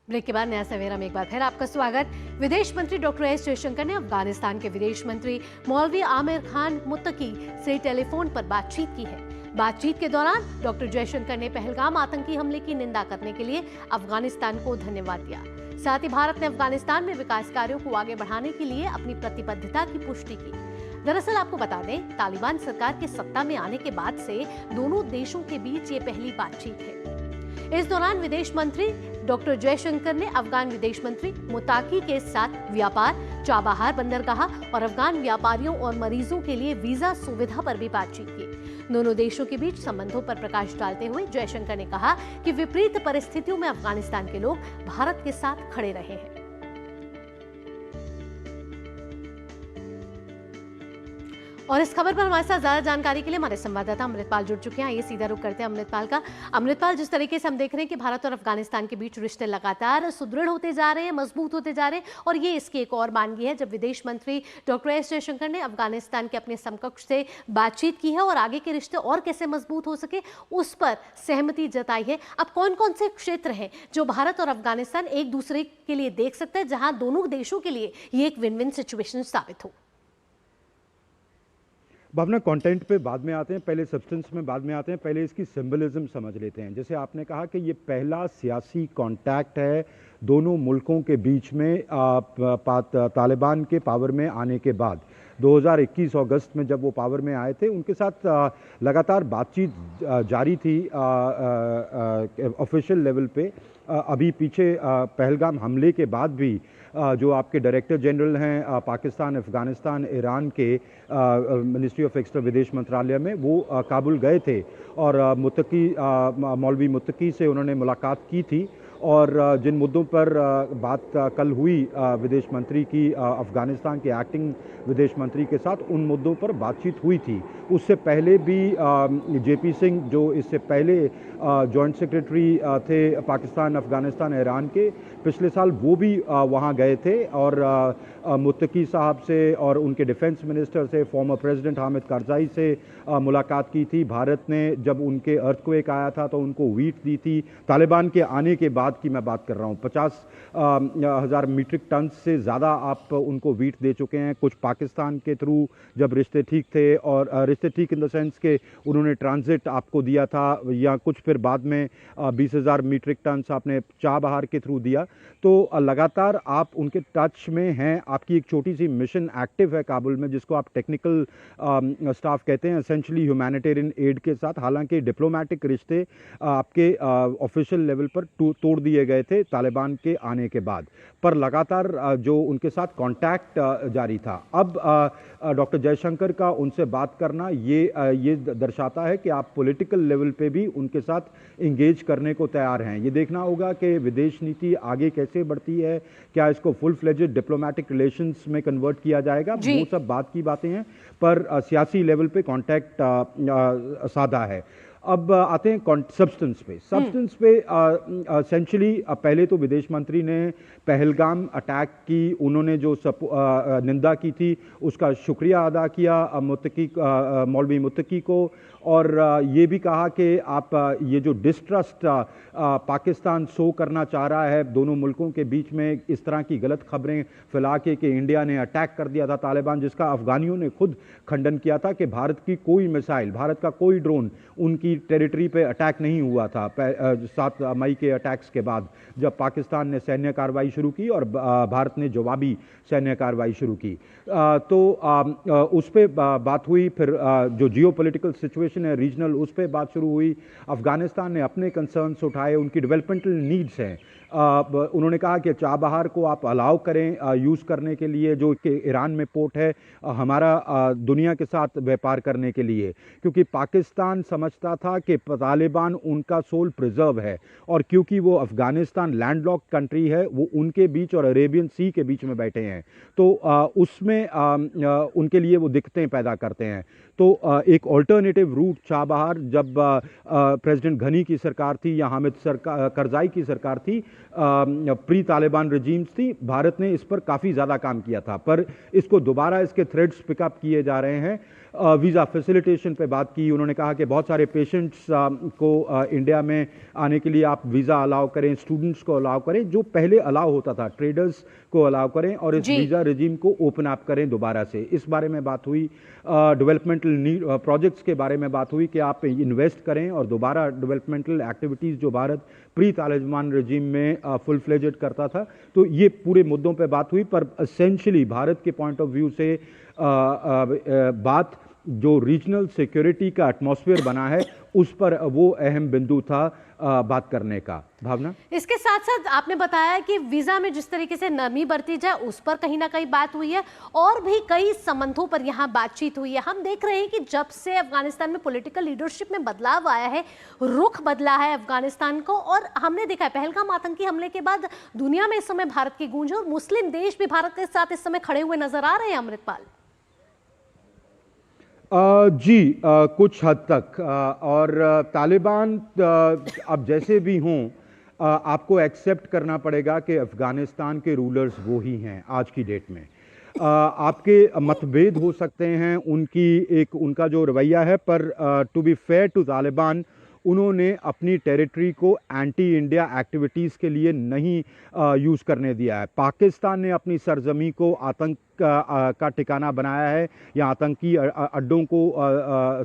S1: ब्रेक के बाद नया सवेरा में एक बार फिर आपका स्वागत। विदेश मंत्री डॉक्टर एस जयशंकर ने अफगानिस्तान के विदेश मंत्री मौलवी आमिर खान मुत्तकी से टेलीफोन पर बातचीत की है। बातचीत के दौरान डॉक्टर जयशंकर ने पहलगाम आतंकी हमले की निंदा करने के लिए अफगानिस्तान को धन्यवाद दिया। साथ ही भारत ने अफगानिस्तान में विकास कार्यों को आगे बढ़ाने के लिए अपनी प्रतिबद्धता की पुष्टि की। दरअसल आपको बता दें, तालिबान सरकार के सत्ता में आने के बाद से दोनों देशों के बीच ये पहली बातचीत है। इस दौरान विदेश मंत्री डॉक्टर जयशंकर ने अफगान विदेश मंत्री मुताकी के साथ व्यापार, चाबहार बंदरगाह और अफगान व्यापारियों और मरीजों के लिए वीजा सुविधा पर भी बातचीत की। दोनों देशों के बीच संबंधों पर प्रकाश डालते हुए जयशंकर ने कहा कि विपरीत परिस्थितियों में अफगानिस्तान के लोग भारत के साथ खड़े रहे हैं। और इस खबर पर हमारे साथ ज्यादा जानकारी के लिए हमारे संवाददाता अमृतपाल जुड़ चुके हैं। आइए सीधा रुख करते हैं अमृतपाल का। अमृतपाल, जिस तरीके से हम देख रहे हैं कि भारत और अफगानिस्तान के बीच रिश्ते लगातार सुदृढ़ होते जा रहे हैं, मजबूत होते जा रहे हैं, और ये इसकी एक और मानगी है जब विदेश मंत्री डॉक्टर एस जयशंकर ने अफगानिस्तान के अपने समकक्ष से बातचीत की है और आगे के रिश्ते और कैसे मजबूत हो सके उस पर सहमति जताई है। अब कौन कौन से क्षेत्र हैं जो भारत और अफगानिस्तान एक दूसरे के लिए देख सकते हैं, जहां दोनों देशों के लिए ये एक विन विन सिचुएशन साबित हो?
S6: भावना, कंटेंट पे बाद में आते हैं, पहले सब्सटेंस में बाद में आते हैं। पहले इसकी सिंबलिज्म समझ लेते हैं। जैसे आपने कहा कि ये पहला सियासी कांटेक्ट है दोनों मुल्कों के बीच में तालिबान के पावर में आने के बाद। 2021 अगस्त में जब वो पावर में आए थे, उनके साथ लगातार बातचीत जारी थी ऑफिशियल लेवल पे। अभी पीछे पहलगाम हमले के बाद भी जो आपके डायरेक्टर जनरल हैं पाकिस्तान, अफगानिस्तान, ईरान के मिनिस्ट्री ऑफ एक्सटर्नल विदेश मंत्रालय में, वो काबुल गए थे और मौलवी मुत्तकी से उन्होंने मुलाकात की थी। और जिन मुद्दों पर बात कल हुई विदेश मंत्री की अफगानिस्तान के एक्टिंग विदेश मंत्री के साथ, उन मुद्दों पर बातचीत हुई थी। उससे पहले भी जेपी सिंह, जो इससे पहले जॉइंट सेक्रेटरी थे पाकिस्तान, अफगानिस्तान, ईरान के, पिछले साल वो भी वहाँ गए थे और मुत्तकी साहब से और उनके डिफेंस मिनिस्टर से, फॉर्मर प्रेसिडेंट हामिद करजाई से मुलाकात की थी। भारत ने जब उनके अर्थक्वेक आया था तो उनको वीट दी थी। तालिबान के आने के बाद की मैं बात कर रहा हूँ, 50,000 मीट्रिक टन से ज़्यादा आप उनको वीट दे चुके हैं। कुछ पाकिस्तान के थ्रू जब रिश्ते ठीक थे, और रिश्ते ठीक इन द सेंस के उन्होंने ट्रांजिट आपको दिया था, या कुछ फिर बाद में 20,000 मीट्रिक टन आपने चाबहार के थ्रू दिया। तो लगातार आप उनके टच में हैं। आपकी एक छोटी सी मिशन एक्टिव है काबुल में, जिसको आप टेक्निकल स्टाफ कहते हैं, एसेंशली ह्यूमैनिटेरियन एड के साथ। हालांकि डिप्लोमेटिक रिश्ते आपके ऑफिशियल लेवल पर तोड़ दिए गए थे तालिबान के आने के बाद, पर लगातार जो उनके साथ कांटेक्ट जारी था। अब डॉक्टर जयशंकर का उनसे बात करना ये दर्शाता है कि आप पॉलिटिकल लेवल पे भी उनके साथ इंगेज करने को तैयार हैं। ये देखना होगा कि विदेश नीति आगे कैसे बढ़ती है, क्या इसको फुल फ्लेजेड डिप्लोमेटिक रिलेशंस में कन्वर्ट किया जाएगा, वो सब बात की बातें हैं, पर सियासी लेवल पे कांटेक्ट साधा है। अब आते हैं सब्सटेंस पे। सब्सटेंस पे एसेंशली पहले तो विदेश मंत्री ने पहलगाम अटैक की उन्होंने जो निंदा की थी, उसका शुक्रिया अदा किया मौलवी मुत्तकी को, और ये भी कहा कि आप ये जो डिस्ट्रस्ट पाकिस्तान शो करना चाह रहा है दोनों मुल्कों के बीच में, इस तरह की गलत खबरें फैला के कि इंडिया ने अटैक कर दिया था तालिबान, जिसका अफगानियों ने खुद खंडन किया था कि भारत की कोई मिसाइल, भारत का कोई ड्रोन उनकी टेरिटरी पे अटैक नहीं हुआ था 7 मई के अटैक्स के बाद, जब पाकिस्तान ने सैन्य कार्रवाई शुरू की और भारत ने जवाबी सैन्य कार्रवाई शुरू की। तो उस पर बात हुई। फिर जो जियोपॉलिटिकल सिचुएशन है रीजनल, उस पर बात शुरू हुई। अफगानिस्तान ने अपने कंसर्न्स उठाए, उनकी डेवलपमेंटल नीड्स हैं। उन्होंने कहा कि चाबहार को आप अलाउ करें यूज़ करने के लिए, जो कि ईरान में पोर्ट है हमारा दुनिया के साथ व्यापार करने के लिए, क्योंकि पाकिस्तान समझता था कि तालिबान उनका सोल प्रिजर्व है, और क्योंकि वो अफगानिस्तान लैंडलॉक कंट्री है, वो उनके बीच और अरेबियन सी के बीच में बैठे हैं, तो उसमें उनके लिए वो दिक्कतें पैदा करते हैं। तो एक ऑल्टरनेटिव रूट चाबहार, जब प्रेसिडेंट घनी की सरकार थी या हामिद करजाई की सरकार थी, प्री तालिबान रिजीम्स थी, भारत ने इस पर काफ़ी ज़्यादा काम किया था, पर इसको दोबारा इसके थ्रेड्स पिकअप किए जा रहे हैं। वीज़ा फैसिलिटेशन पे बात की। उन्होंने कहा कि बहुत सारे पेशेंट्स को इंडिया में आने के लिए आप वीज़ा अलाउ करें, स्टूडेंट्स को अलाउ करें, जो पहले अलाउ होता था, ट्रेडर्स को अलाउ करें, और इस वीज़ा रिजीम को ओपन अप करें दोबारा से। इस बारे में बात हुई। डेवलपमेंटल नीड प्रोजेक्ट्स के बारे में बात हुई कि आप इन्वेस्ट करें और दोबारा डेवलपमेंटल एक्टिविटीज़ जो भारत प्री तालिबान रिजीम में फुल फ्लेजेड करता था, तो ये पूरे मुद्दों पे बात हुई। पर एसेंशली भारत के पॉइंट ऑफ व्यू से बात जो रीजनल सिक्योरिटी का एटमॉस्फेयर बना है, उस पर वो अहम बिंदु था बात करने का। भावना, इसके साथ साथ आपने बताया कि वीजा में जिस तरीके से नरमी बरती जाए, उस पर कहीं ना कहीं बात हुई है, और भी कई संबंधों पर यहाँ बातचीत हुई है। हम देख रहे हैं कि जब से अफगानिस्तान में पॉलिटिकल लीडरशिप में बदलाव आया है, रुख बदला है अफगानिस्तान को, और हमने देखा है पहलगाम आतंकी हमले के बाद दुनिया में इस समय भारत की गूंज है, और मुस्लिम देश भी भारत के साथ इस समय खड़े हुए नजर आ रहे हैं। अमृतपाल, कुछ हद तक और तालिबान अब जैसे भी हों आपको एक्सेप्ट करना पड़ेगा कि अफ़गानिस्तान के रूलर्स वो ही हैं आज की डेट में। आपके मतभेद हो सकते हैं, उनका जो रवैया है, पर to be fair to Taliban, उन्होंने अपनी टेरिटरी को एंटी इंडिया एक्टिविटीज़ के लिए नहीं यूज़ करने दिया है। पाकिस्तान ने अपनी सरजमी को आतंक का ठिकाना बनाया है या आतंकी अड्डों को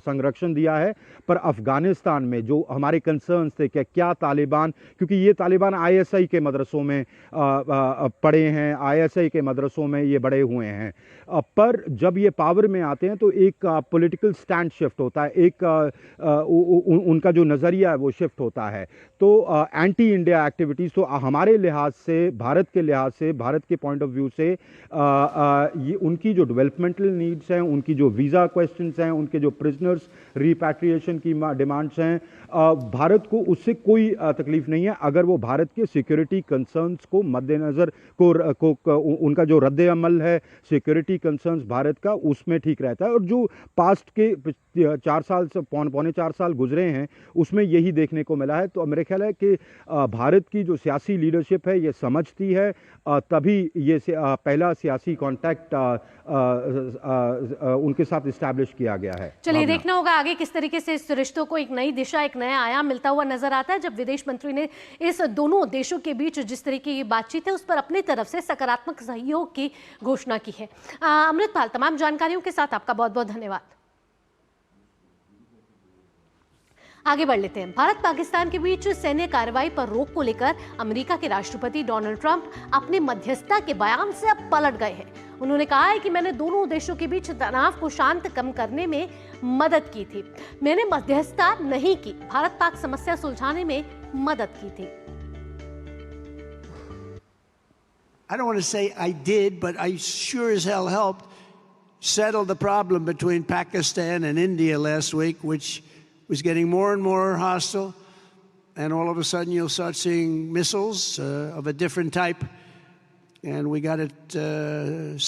S6: संरक्षण दिया है, पर अफ़गानिस्तान में जो हमारे कंसर्न्स थे कि क्या तालिबान, क्योंकि ये तालिबान आईएसआई के मदरसों में पढ़े हैं, आईएसआई के मदरसों में ये बड़े हुए हैं, पर जब ये पावर में आते हैं तो एक पॉलिटिकल स्टैंड शिफ्ट होता है, उनका जो नज़रिया है वो शिफ्ट होता है। तो एंटी इंडिया एक्टिविटीज़ तो हमारे लिहाज से, भारत के लिहाज से, भारत के पॉइंट ऑफ व्यू से ये उनकी जो डेवलपमेंटल नीड्स हैं, उनकी जो वीज़ा क्वेश्चंस हैं, उनके जो प्रिजनर्स रिपैट्रिएशन की डिमांड्स हैं, भारत को उससे कोई तकलीफ नहीं है अगर वो भारत के सिक्योरिटी कंसर्न्स को मद्देनज़र उनका जो रद्द अमल है सिक्योरिटी कंसर्न्स भारत का, उसमें ठीक रहता है। और जो पास्ट के 4 साल से पौने 4 साल गुजरे हैं उसमें यही देखने को मिला है। तो मेरे ख्याल है कि भारत की जो सियासी लीडरशिप है ये समझती है, तभी ये पहला सियासी कॉन्टैक्ट उनके साथ इस्टेब्लिश किया गया है।
S1: चलिए देखना होगा आगे किस तरीके से इस रिश्तों को एक नई दिशा, एक नया आयाम मिलता हुआ नजर आता है, जब विदेश मंत्री ने इस दोनों देशों के बीच जिस तरीके की बातचीत है उस पर अपनी तरफ से सकारात्मक सहयोग की घोषणा की है। अमृतपाल, तमाम जानकारियों के साथ आपका बहुत बहुत धन्यवाद। आगे बढ़ लेते हैं। भारत पाकिस्तान के बीच सैन्य कार्रवाई पर रोक को लेकर अमेरिका के राष्ट्रपति डोनाल्ड ट्रंप अपने मध्यस्थता के बयान से अब पलट गए हैं। उन्होंने कहा है कि मैंने दोनों देशों के बीच तनाव को शांत कम करने में मदद की थी, मैंने मध्यस्थता नहीं की, भारत पाक समस्या सुलझाने में मदद की थी।
S10: I don't want to say I did, but I sure as hell helped settle the problem between Pakistan and India last week, which was getting more and more hostile, and all of a sudden you'll start seeing missiles of a different type, and we got it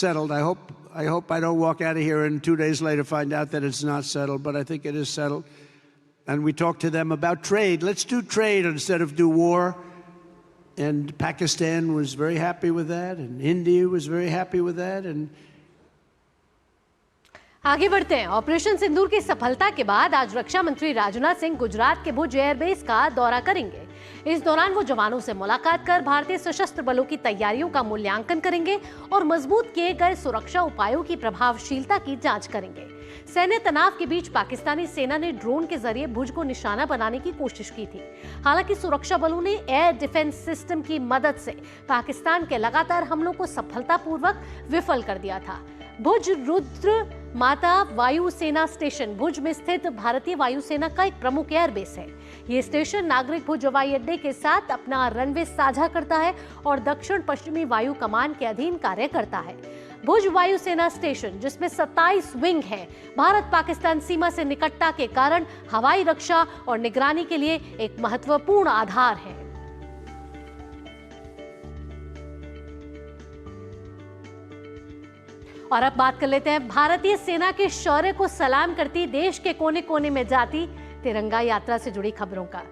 S10: settled. I hope I don't walk out of here and 2 days later find out that it's not settled, but I think it is settled. And we talked to them about trade. Let's do trade instead of do war. And Pakistan was very happy with that, and India was very happy with that, and
S1: आगे बढ़ते हैं। Operation सिंदूर की सफलता के बाद आज रक्षा मंत्री राजनाथ सिंह गुजरात के भुज एयरबेस का दौरा करेंगे। इस दौरान वो जवानों से मुलाकात कर भारतीय सशस्त्र बलों की तैयारियों का मूल्यांकन करेंगे और मजबूत किए गए सुरक्षा उपायों की प्रभावशीलता की जांच करेंगे। सैन्य तनाव के बीच पाकिस्तानी सेना ने ड्रोन के जरिए भुज को निशाना बनाने की कोशिश की थी। हालांकि सुरक्षा बलों ने एयर डिफेंस सिस्टम की मदद से पाकिस्तान के लगातार हमलों को सफलतापूर्वक विफल कर दिया था। भुज रुद्र माता वायुसेना स्टेशन भुज में स्थित भारतीय वायुसेना का एक प्रमुख एयरबेस है। ये स्टेशन नागरिक भुज हवाई अड्डे के साथ अपना रनवे साझा करता है और दक्षिण पश्चिमी वायु कमान के अधीन कार्य करता है। भुज वायुसेना स्टेशन, जिसमें 27 विंग है, भारत पाकिस्तान सीमा से निकटता के कारण हवाई रक्षा और निगरानी के लिए एक महत्वपूर्ण आधार है। और अब बात कर लेते हैं भारतीय सेना के शौर्य को सलाम करती देश के कोने कोने में जाती तिरंगा यात्रा से जुड़ी खबरों का।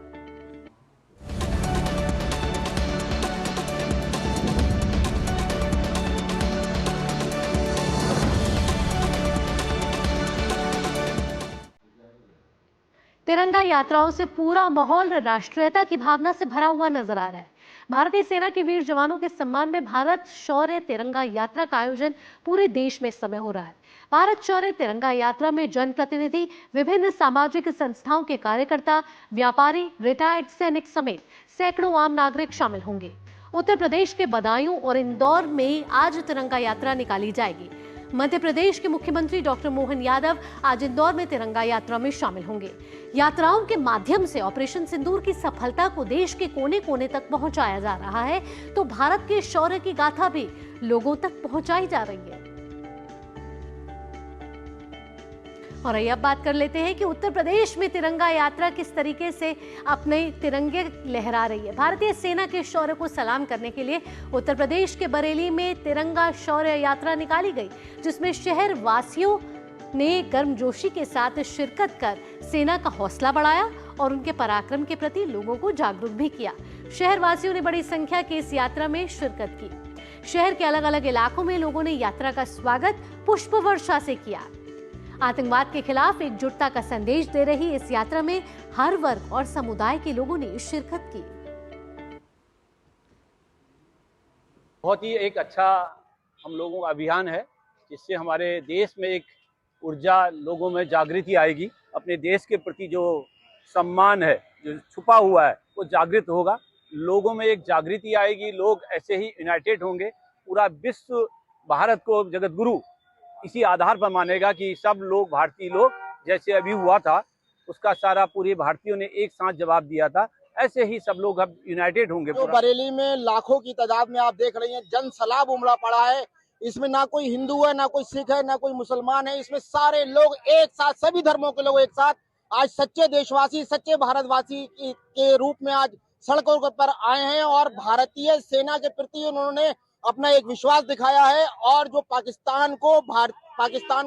S1: तिरंगा यात्राओं से पूरा माहौल राष्ट्रीयता की भावना से भरा हुआ नजर आ रहा है। भारतीय सेना के वीर जवानों के सम्मान में भारत शौर्य तिरंगा यात्रा का आयोजन पूरे देश में इस समय हो रहा है। भारत शौर्य तिरंगा यात्रा में जनप्रतिनिधि, विभिन्न सामाजिक संस्थाओं के कार्यकर्ता, व्यापारी, रिटायर्ड सैनिक समेत सैकड़ों आम नागरिक शामिल होंगे। उत्तर प्रदेश के बदायूं और इंदौर में आज तिरंगा यात्रा निकाली जाएगी। मध्य प्रदेश के मुख्यमंत्री डॉक्टर मोहन यादव आज इंदौर में तिरंगा यात्रा में शामिल होंगे। यात्राओं के माध्यम से ऑपरेशन सिंदूर की सफलता को देश के कोने कोने तक पहुंचाया जा रहा है, तो भारत के शौर्य की गाथा भी लोगों तक पहुंचाई जा रही है। और अब बात कर लेते हैं कि उत्तर प्रदेश में तिरंगा यात्रा किस तरीके से अपने तिरंगे लहरा रही है। भारतीय सेना के शौर्य को सलाम करने के लिए उत्तर प्रदेश के बरेली में तिरंगा शौर्य यात्रा निकाली गई, जिसमें शहर वासियों ने गर्मजोशी के साथ शिरकत कर सेना का हौसला बढ़ाया और उनके पराक्रम के प्रति लोगों को जागरूक भी किया। शहरवासियों ने बड़ी संख्या की इस यात्रा में शिरकत की। शहर के अलग अलग इलाकों में लोगों ने यात्रा का स्वागत पुष्प वर्षा से किया। आतंकवाद के खिलाफ एकजुटता का संदेश दे रही इस यात्रा में हर वर्ग और समुदाय के लोगों ने शिरकत की।
S11: बहुत ही एक अच्छा हम लोगों का अभियान है, जिससे हमारे देश में एक ऊर्जा, लोगों में जागृति आएगी। अपने देश के प्रति जो सम्मान है, जो छुपा हुआ है, वो जागृत होगा। लोगों में एक जागृति आएगी, लोग ऐसे ही यूनाइटेड होंगे। पूरा विश्व भारत को जगत गुरु इसी आधार पर मानेगा कि सब लोग, भारतीय लोग, जैसे अभी हुआ था उसका सारा पूरे भारतीयों ने एक साथ जवाब दिया था, ऐसे ही सब लोग अब यूनाइटेड होंगे।
S12: तो बरेली में लाखों की तादाद में आप देख रही हैं, जन सैलाब उमड़ा पड़ा है। इसमें ना कोई हिंदू है, ना कोई सिख है, ना कोई मुसलमान है। इसमें सारे लोग एक साथ, सभी धर्मों के लोग एक साथ आज सच्चे देशवासी, सच्चे भारतवासी के रूप में आज सड़कों पर आए हैं और भारतीय सेना के प्रति उन्होंने अपना एक विश्वास दिखाया है। और जो पाकिस्तान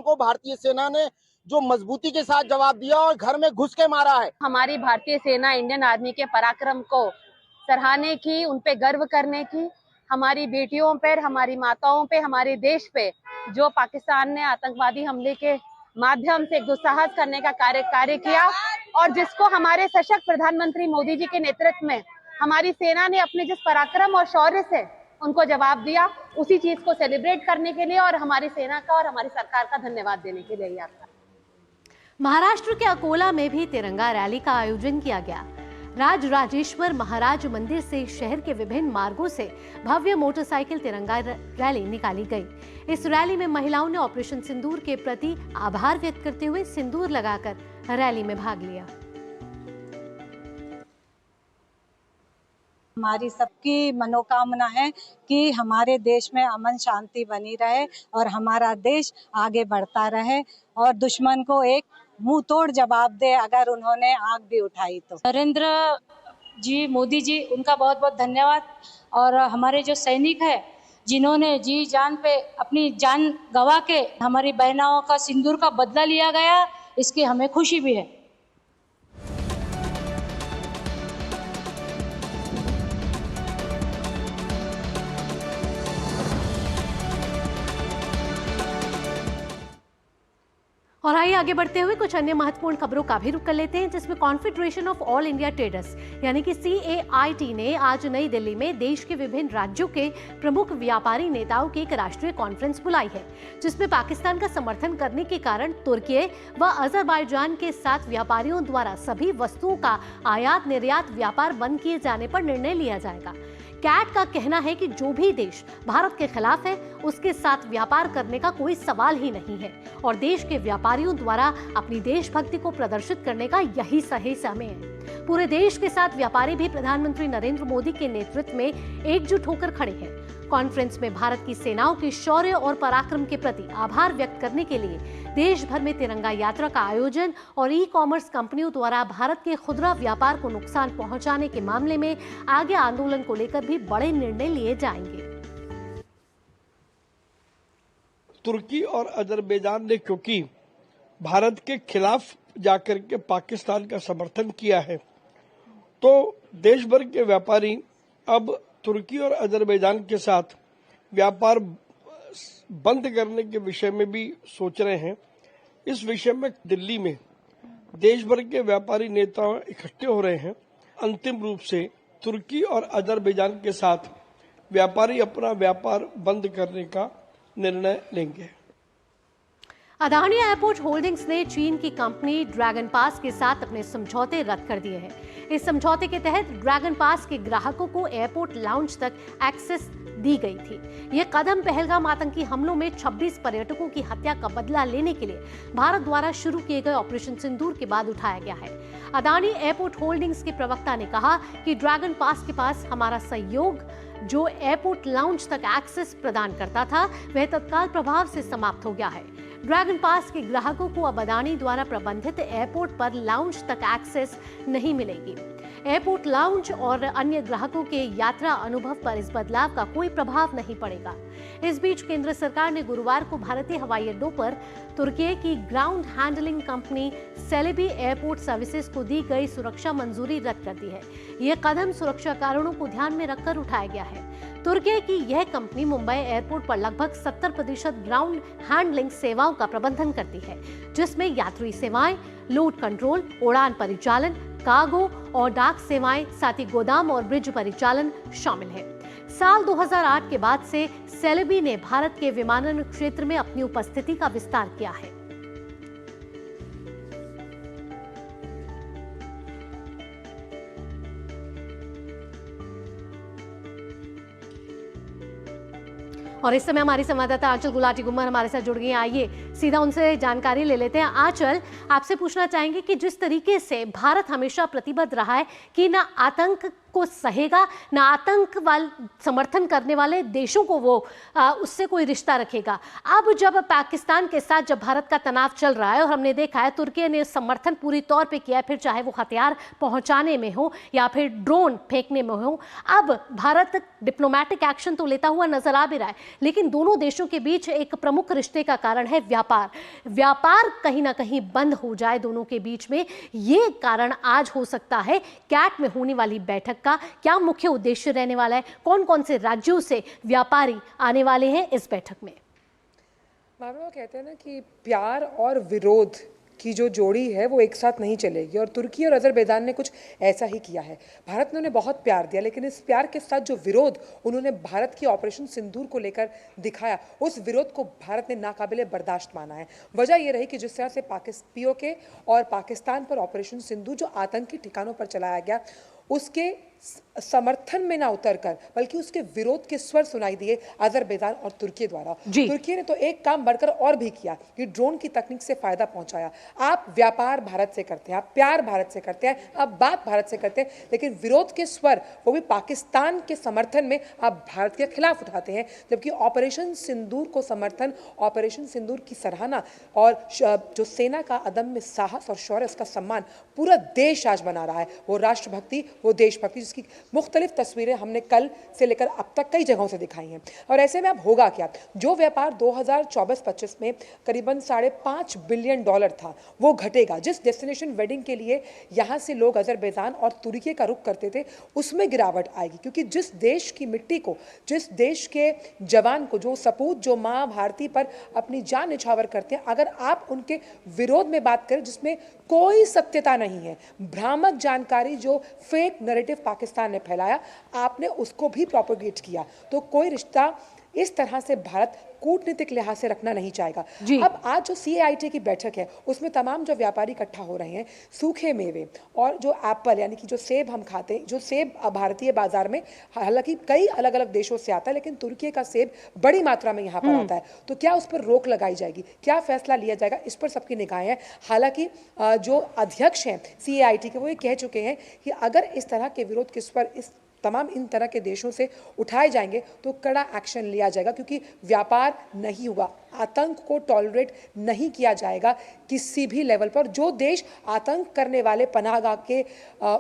S12: को भारतीय सेना ने जो मजबूती के साथ जवाब दिया और घर में घुस के मारा है।
S13: हमारी भारतीय सेना, इंडियन आर्मी के पराक्रम को सराहने की, उन पे गर्व करने की, हमारी बेटियों पर, हमारी माताओं पे, हमारे देश पे जो पाकिस्तान ने आतंकवादी हमले के माध्यम से दुस्साहस करने का कार्य किया और जिसको हमारे सशक्त प्रधानमंत्री मोदी जी के नेतृत्व में हमारी सेना ने अपने जिस पराक्रम और शौर्य से उनको जवाब दिया, उसी चीज को सेलिब्रेट करने के लिए और हमारी सेना का और हमारी सरकार का धन्यवाद देने के लिए यात्रा।
S1: महाराष्ट्र के अकोला में भी तिरंगा रैली का आयोजन किया गया। राजराजेश्वर महाराज मंदिर से शहर के विभिन्न मार्गों से भव्य मोटरसाइकिल तिरंगा रैली निकाली गई। इस रैली में महिलाओं ने ऑपरेशन सिंदूर के प्रति आभार व्यक्त करते हुए सिंदूर लगाकर रैली में भाग लिया।
S14: हमारी सबकी मनोकामना है कि हमारे देश में अमन शांति बनी रहे और हमारा देश आगे बढ़ता रहे और दुश्मन को एक मुंह तोड़ जवाब दे अगर उन्होंने आंख भी उठाई तो।
S15: नरेंद्र जी, मोदी जी, उनका बहुत बहुत धन्यवाद। और हमारे जो सैनिक है जिन्होंने जी जान पे अपनी जान गंवा के हमारी बहनाओं का सिंदूर का बदला लिया गया, इसकी हमें खुशी भी है।
S1: और आइए आगे बढ़ते हुए कुछ अन्य महत्वपूर्ण खबरों का भी रुख कर लेते हैं, जिसमें confederation of all India traders यानी कि CAIT ने आज नई दिल्ली में देश के विभिन्न राज्यों के प्रमुख व्यापारी नेताओं की एक राष्ट्रीय कॉन्फ्रेंस बुलाई है, जिसमें पाकिस्तान का समर्थन करने के कारण तुर्की व अजरबैजान के साथ व्यापारियों द्वारा सभी वस्तुओं का आयात निर्यात व्यापार बंद किए जाने पर निर्णय लिया जाएगा। कैट का कहना है कि जो भी देश भारत के खिलाफ है उसके साथ व्यापार करने का कोई सवाल ही नहीं है और देश के व्यापारियों द्वारा अपनी देशभक्ति को प्रदर्शित करने का यही सही समय है। पूरे देश के साथ व्यापारी भी प्रधानमंत्री नरेंद्र मोदी के नेतृत्व में एकजुट होकर खड़े हैं। कॉन्फ्रेंस में भारत की सेनाओं के शौर्य और पराक्रम के प्रति आभार व्यक्त करने के लिए देश भर में तिरंगा यात्रा का आयोजन और ई-कॉमर्स कंपनियों द्वारा भारत के खुदरा व्यापार को नुकसान पहुंचाने के मामले में आगे आंदोलन को लेकर भी बड़े निर्णय लिए जाएंगे।
S16: तुर्की और अजरबैजान ने क्योंकि भारत के खिलाफ जाकर के पाकिस्तान का समर्थन किया है, तो देश भर के व्यापारी अब तुर्की और अजरबैजान के साथ व्यापार बंद करने के विषय में भी सोच रहे हैं। इस विषय में दिल्ली में देश भर के व्यापारी नेता इकट्ठे हो रहे हैं। अंतिम रूप से तुर्की और अजरबैजान के साथ व्यापारी अपना व्यापार बंद करने का निर्णय लेंगे।
S1: अदानी एयरपोर्ट होल्डिंग्स ने चीन की कंपनी ड्रैगन पास के साथ अपने समझौते रद्द कर दिए हैं। इस समझौते के तहत ड्रैगन पास के ग्राहकों को एयरपोर्ट लाउंज तक एक्सेस दी गई थी। यह कदम पहलगाम आतंकी हमलों में 26 पर्यटकों की हत्या का बदला लेने के लिए भारत द्वारा शुरू किए गए ऑपरेशन सिंदूर के बाद उठाया गया है। अदानी एयरपोर्ट होल्डिंग्स के प्रवक्ता ने कहा कि ड्रैगन पास के पास हमारा सहयोग जो एयरपोर्ट लाउंज तक एक्सेस प्रदान करता था, वह तत्काल प्रभाव से समाप्त हो गया है। ड्रैगन पास के ग्राहकों को अब अदानी द्वारा प्रबंधित एयरपोर्ट पर लाउंज तक एक्सेस नहीं मिलेगी। एयरपोर्ट लाउंज और अन्य ग्राहकों के यात्रा अनुभव पर इस बदलाव का कोई प्रभाव नहीं पड़ेगा। इस बीच केंद्र सरकार ने गुरुवार को भारतीय हवाई अड्डों पर तुर्की की ground handling company Celebi airport services को दी गई सुरक्षा मंजूरी रद्द कर दी है। यह कदम सुरक्षा कारणों को ध्यान में रखकर उठाया गया है। तुर्की की यह कंपनी मुंबई एयरपोर्ट पर लगभग 70% ग्राउंड हैंडलिंग सेवाओं का प्रबंधन करती है, जिसमें यात्री सेवाएं, लोड कंट्रोल, उड़ान परिचालन, कार्गो और डाक सेवाएं, साथ ही गोदाम और ब्रिज परिचालन शामिल है। साल 2008 के बाद से सेलेबी ने भारत के विमानन क्षेत्र में अपनी उपस्थिति का विस्तार किया है। और इस समय हमारी संवाददाता आंचल गुलाटी गुम्मर हमारे साथ जुड़ गई हैं। आइए सीधा उनसे जानकारी ले लेते हैं। आंचल, आपसे पूछना चाहेंगे कि जिस तरीके से भारत हमेशा प्रतिबद्ध रहा है कि ना आतंक को सहेगा, ना आतंक समर्थन करने वाले देशों को वो उससे कोई रिश्ता रखेगा, अब जब पाकिस्तान के साथ जब भारत का तनाव चल रहा है और हमने देखा है तुर्की ने समर्थन पूरी तौर पे किया है, फिर चाहे वो हथियार पहुंचाने में हो या फिर ड्रोन फेंकने में हो, अब भारत डिप्लोमेटिक एक्शन तो लेता हुआ नजर आ भी रहा है, लेकिन दोनों देशों के बीच एक प्रमुख रिश्ते का कारण है व्यापार कहीं ना कहीं बंद हो जाए दोनों के बीच में। ये कारण आज हो सकता है कैट में होने वाली बैठक का क्या मुख्य उद्देश्य रहने वाला है, कौन कौन से राज्यों से व्यापारी आने वाले हैं इस बैठक में?
S17: मामला कहते हैं ना कि प्यार और विरोध की जो जोड़ी है वो एक साथ नहीं चलेगी, और तुर्की और अजरबैजान ने कुछ ऐसा ही किया है। भारत ने उन्हें बहुत प्यार दिया, लेकिन इस प्यार के साथ जो विरोध उन्होंने भारत की ऑपरेशन सिंदूर को लेकर दिखाया, उस विरोध को भारत ने नाकाबिले बर्दाश्त माना है। वजह यह रही कि जिस तरह से पीओके और पाकिस्तान पर ऑपरेशन सिंदूर जो आतंकी ठिकानों पर चलाया गया, उसके समर्थन में ना उतरकर बल्कि उसके विरोध के स्वर सुनाई दिए अजरबैजान और तुर्की द्वारा। तुर्की ने तो एक काम बढ़कर और भी किया कि ड्रोन की तकनीक से फायदा पहुंचाया। आप व्यापार भारत से करते हैं, आप प्यार भारत से करते हैं, आप बात भारत से करते हैं, लेकिन विरोध के स्वर वो भी पाकिस्तान के समर्थन में आप भारत के खिलाफ उठाते हैं। जबकि ऑपरेशन सिंदूर को समर्थन, ऑपरेशन सिंदूर की सराहना और जो सेना का अदम्य साहस और शौर्य, उसका सम्मान पूरा देश आज बना रहा है। वो राष्ट्रभक्ति, वो देशभक्ति, जिसकी मुख्तलिफ तस्वीरें हमने कल से लेकर अब तक कई जगहों से दिखाई हैं। और ऐसे में अब होगा क्या? जो व्यापार 2024-25 में करीबन $5.5 बिलियन था, वो घटेगा। जिस डेस्टिनेशन वेडिंग के लिए यहाँ से लोग अजरबैजान और तुर्की का रुख करते थे, उसमें गिरावट आएगी, क्योंकि जिस देश की मिट्टी को, जिस देश के जवान को, जो सपूत, जो माँ भारती पर अपनी जान निछावर करते हैं, अगर आप उनके विरोध में बात करें जिसमें कोई सत्यता नहीं है, भ्रामक जानकारी जो फेक नैरेटिव पाकिस्तान ने फैलाया, आपने उसको भी प्रोपेगेट किया, तो कोई रिश्ता इस तरह से भारत कूटनीतिक लिहाज से रखना नहीं चाहेगा। अब आज जो CAIT की बैठक है, उसमें तमाम जो व्यापारी इकट्ठा हो रहे हैं, सूखे मेवे और जो एप्पल यानी कि जो सेब हम खाते हैं, जो सेब भारतीय बाजार में हालांकि कई अलग अलग देशों से आता है, लेकिन तुर्की का सेब बड़ी मात्रा में यहाँ पर आता है, तो क्या उस पर रोक लगाई जाएगी, क्या फैसला लिया जाएगा, इस पर सबकी निगाहें हैं। हालांकि जो अध्यक्ष हैं CAIT के, वो ये कह चुके हैं कि अगर इस तरह के विरोध के स्वर इस तमाम इन तरह के देशों से उठाए जाएंगे तो कड़ा एक्शन लिया जाएगा, क्योंकि व्यापार नहीं होगा, आतंक को टॉलरेट नहीं किया जाएगा किसी भी लेवल पर। जो देश आतंक करने वाले पनाहगाह के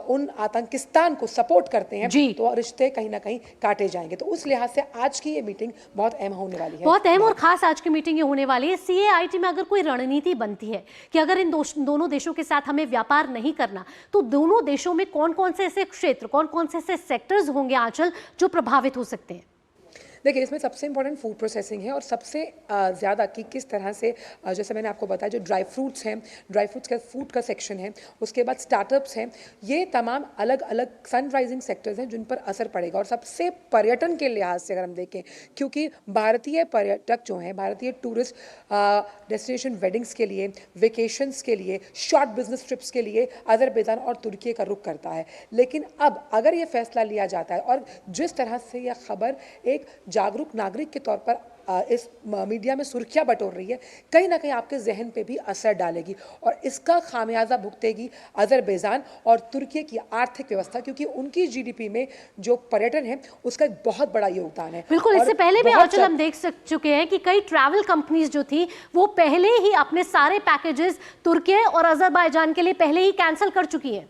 S17: उन आतंकिस्तान को सपोर्ट करते हैं, तो रिश्ते कहीं ना कहीं काटे जाएंगे। तो उस लिहाज से आज की ये मीटिंग बहुत अहम होने वाली है,
S1: बहुत अहम और खास आज की मीटिंग ये होने वाली है। CAIT में अगर कोई रणनीति बनती है कि अगर इन दोनों देशों के साथ हमें व्यापार नहीं करना, तो दोनों देशों में कौन कौन से ऐसे क्षेत्र, कौन कौन से ऐसे सेक्टर्स होंगे आंचल जो प्रभावित हो सकते हैं?
S17: देखिए, इसमें सबसे इंपॉर्टेंट फूड प्रोसेसिंग है, और सबसे ज़्यादा कि किस तरह से, जैसे मैंने आपको बताया, जो ड्राई फ्रूट्स हैं, ड्राई फ्रूट्स का फूड का सेक्शन है, उसके बाद स्टार्टअप्स हैं, ये तमाम अलग अलग सनराइजिंग सेक्टर्स हैं जिन पर असर पड़ेगा। और सबसे पर्यटन के लिहाज से अगर हम देखें, क्योंकि भारतीय पर्यटक जो हैं, भारतीय टूरिस्ट डेस्टिनेशन वेडिंग्स के लिए, वेकेशंस के लिए, शॉर्ट बिजनेस ट्रिप्स के लिए अजरबैजान और तुर्की का रुख करता है। लेकिन अब अगर ये फैसला लिया जाता है, और जिस तरह से यह खबर एक जागरूक नागरिक के तौर पर इस मीडिया में सुर्खियां बटोर रही है, कहीं ना कहीं आपके जहन पे भी असर डालेगी, और इसका खामियाजा भुगतेगी अजरबैजान और तुर्की की आर्थिक व्यवस्था, क्योंकि उनकी GDP में जो पर्यटन है उसका एक बहुत बड़ा योगदान है।
S1: बिल्कुल, इससे पहले भी आंचल हम देख चुके हैं कि कई ट्रैवल कंपनीज जो थी वो पहले ही अपने सारे पैकेजेस तुर्की और अजरबैजान के लिए पहले ही कैंसिल कर चुकी है।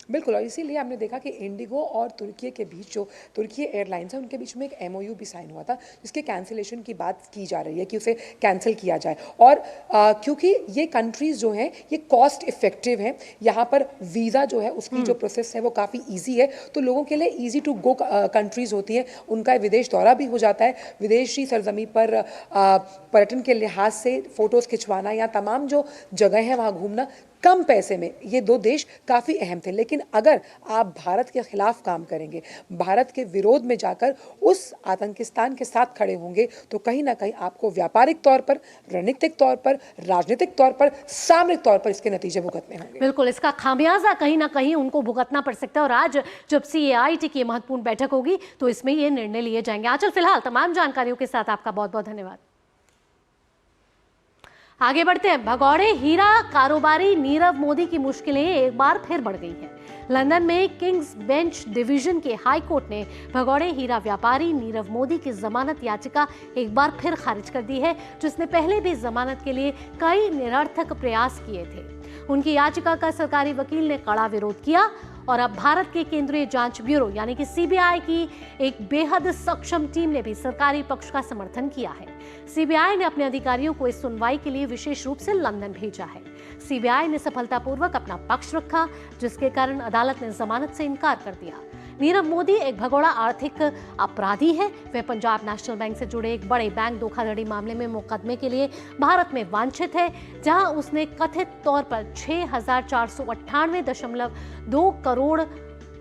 S17: बिल्कुल, और इसीलिए हमने देखा कि इंडिगो और तुर्की के बीच जो तुर्की एयरलाइंस है उनके बीच में एक MOU भी साइन हुआ था जिसके कैंसिलेशन की बात की जा रही है कि उसे कैंसिल किया जाए। और क्योंकि ये कंट्रीज़ जो हैं ये कॉस्ट इफेक्टिव हैं, यहाँ पर वीज़ा जो है उसकी जो प्रोसेस है वो काफ़ी ईजी है, तो लोगों के लिए ईजी टू गो कंट्रीज़ होती हैं, उनका विदेश दौरा भी हो जाता है, विदेशी सरजमी पर पर्यटन के लिहाज से फ़ोटोज़ खिंचवाना या तमाम जो जगह है वहाँ घूमना कम पैसे में, ये दो देश काफ़ी अहम थे। लेकिन अगर आप भारत के खिलाफ काम करेंगे, भारत के विरोध में जाकर उस आतंकिस्तान के साथ खड़े होंगे, तो कहीं ना कहीं आपको व्यापारिक तौर पर, रणनीतिक तौर पर, राजनीतिक तौर पर, सामरिक तौर पर इसके नतीजे भुगतने होंगे।
S1: बिल्कुल, इसका खामियाजा कहीं ना कहीं उनको भुगतना पड़ सकता है और आज जब CAIT की महत्वपूर्ण बैठक होगी तो इसमें ये निर्णय लिए जाएंगे। आंचल, फिलहाल तमाम जानकारियों के साथ आपका बहुत बहुत धन्यवाद। आगे बढ़ते हैं। भगौड़े हीरा कारोबारी नीरव मोदी की मुश्किलें एक बार फिर बढ़ गई हैं। लंदन में किंग्स बेंच डिवीजन के हाई कोर्ट ने भगौड़े हीरा व्यापारी नीरव मोदी की जमानत याचिका एक बार फिर खारिज कर दी है, जिसने पहले भी जमानत के लिए कई निरर्थक प्रयास किए थे। उनकी याचिका का सरकारी वकील ने कड़ा विरोध किया और अब भारत के केंद्रीय जांच ब्यूरो यानी कि CBI की एक बेहद सक्षम टीम ने भी सरकारी पक्ष का समर्थन किया है। CBI ने अपने अधिकारियों को इस सुनवाई के लिए विशेष रूप से लंदन भेजा है। CBI ने सफलतापूर्वक अपना पक्ष रखा, जिसके कारण अदालत ने जमानत से इनकार कर दिया। नीरव मोदी एक भगोड़ा आर्थिक अपराधी है। वे पंजाब नेशनल बैंक से जुड़े एक बड़े बैंक धोखाधड़ी मामले में मुकदमे के लिए भारत में वांछित है, जहां उसने कथित तौर पर 6,498.2 करोड़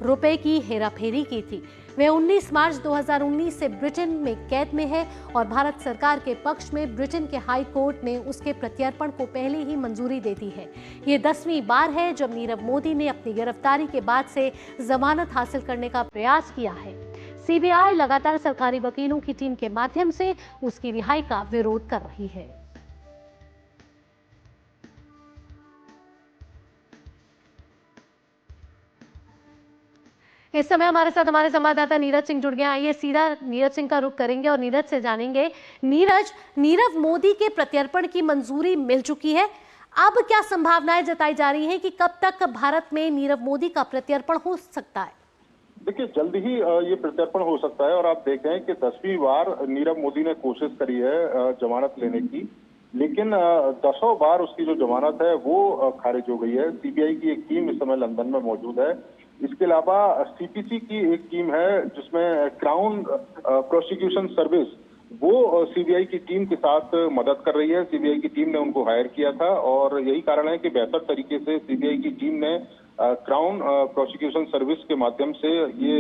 S1: रुपए की हेराफेरी की थी। वे 19 मार्च 2019 से ब्रिटेन में कैद में है और भारत सरकार के पक्ष में ब्रिटेन के हाई कोर्ट ने उसके प्रत्यर्पण को पहले ही मंजूरी दे दी है। ये 10वीं बार है जब नीरव मोदी ने अपनी गिरफ्तारी के बाद से जमानत हासिल करने का प्रयास किया है। CBI लगातार सरकारी वकीलों की टीम के माध्यम से उसकी रिहाई का विरोध कर रही है। इस समय हमारे साथ हमारे संवाददाता नीरज सिंह जुड़ गए। आइए सीधा नीरज सिंह का रुख करेंगे और नीरज से जानेंगे। नीरव मोदी के प्रत्यर्पण की मंजूरी मिल चुकी है, अब क्या संभावनाएं जताई जा रही हैं कि कब तक भारत में नीरव मोदी का प्रत्यर्पण हो सकता है?
S18: देखिए, जल्द ही ये प्रत्यर्पण हो सकता है और आप देखें कि 10वीं बार नीरव मोदी ने कोशिश करी है जमानत लेने की, लेकिन 10 बार उसकी जो जमानत है वो खारिज हो गई है। CBI की एक टीम इस समय लंदन में मौजूद है। इसके अलावा CPC की एक टीम है जिसमें क्राउन प्रोसिक्यूशन सर्विस, वो CBI की टीम के साथ मदद कर रही है। CBI की टीम ने उनको हायर किया था और यही कारण है कि बेहतर तरीके से CBI की टीम ने क्राउन प्रोसिक्यूशन सर्विस के माध्यम से ये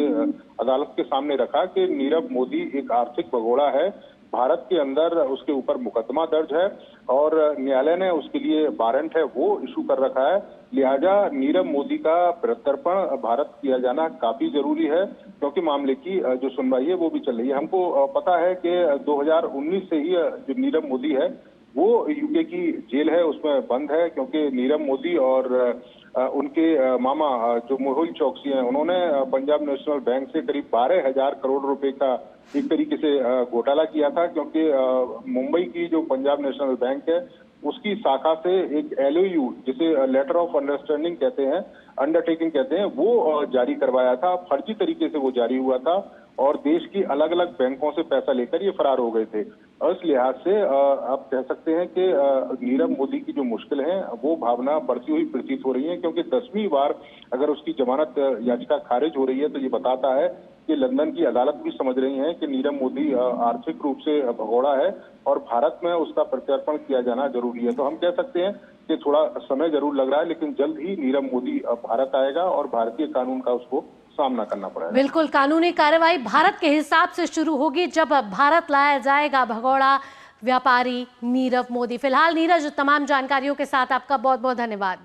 S18: अदालत के सामने रखा कि नीरव मोदी एक आर्थिक भगोड़ा है, भारत के अंदर उसके ऊपर मुकदमा दर्ज है और न्यायालय ने उसके लिए वारंट है वो इशू कर रखा है। लिहाजा नीरव मोदी का प्रत्यर्पण भारत किया जाना काफी जरूरी है, क्योंकि मामले की जो सुनवाई है वो भी चल रही है। हमको पता है कि 2019 से ही जो नीरव मोदी है वो UK की जेल है उसमें बंद है, क्योंकि नीरव मोदी और उनके मामा जो मेहुल चोकसी हैं, उन्होंने पंजाब नेशनल बैंक से करीब 12,000 करोड़ रुपए का एक तरीके से घोटाला किया था, क्योंकि मुंबई की जो पंजाब नेशनल बैंक है उसकी शाखा से एक LOU, जिसे लेटर ऑफ अंडरस्टैंडिंग कहते हैं, अंडरटेकिंग कहते हैं, वो जारी करवाया था। फर्जी तरीके से वो जारी हुआ था और देश की अलग अलग बैंकों से पैसा लेकर ये फरार हो गए थे। और इस लिहाज से आप कह सकते हैं कि नीरव मोदी की जो मुश्किल है वो भावना बढ़ती हुई प्रतीत हो रही है, क्योंकि 10वीं बार अगर उसकी जमानत याचिका खारिज हो रही है तो ये बताता है कि लंदन की अदालत भी समझ रही है कि नीरव मोदी आर्थिक रूप से भगोड़ा है और भारत में उसका प्रत्यर्पण किया जाना जरूरी है। तो हम कह सकते हैं कि थोड़ा समय जरूर लग रहा है, लेकिन जल्द ही नीरव मोदी भारत आएगा और भारतीय कानून का उसको सामना करना पड़ेगा।
S1: बिल्कुल, कानूनी कार्रवाई भारत के हिसाब से शुरू होगी जब भारत लाया जाएगा भगोड़ा व्यापारी नीरव मोदी। फिलहाल नीरज, तमाम जानकारियों के साथ आपका बहुत बहुत धन्यवाद।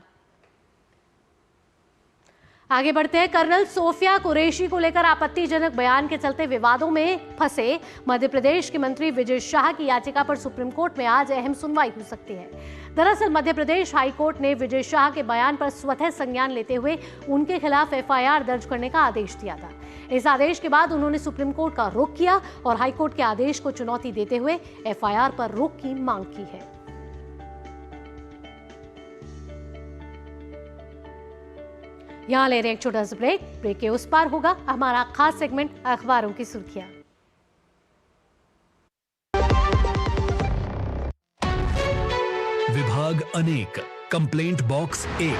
S1: आगे बढ़ते हैं। कर्नल सोफिया कुरैशी को लेकर आपत्तिजनक बयान के चलते विवादों में फंसे मध्य प्रदेश के मंत्री विजय शाह की याचिका पर सुप्रीम कोर्ट में आज अहम सुनवाई हो सकती है। दरअसल मध्य प्रदेश हाई कोर्ट ने विजय शाह के बयान पर स्वतः संज्ञान लेते हुए उनके खिलाफ FIR दर्ज करने का आदेश दिया था। इस आदेश के बाद उन्होंने सुप्रीम कोर्ट का रुख किया और हाई कोर्ट के आदेश को चुनौती देते हुए FIR पर रोक की मांग की है। यहाँ ले रहे एक छोटा सा ब्रेक के उस पार होगा हमारा खास सेगमेंट अखबारों की सुर्खियां।
S4: विभाग अनेक, कंप्लेंट बॉक्स 1।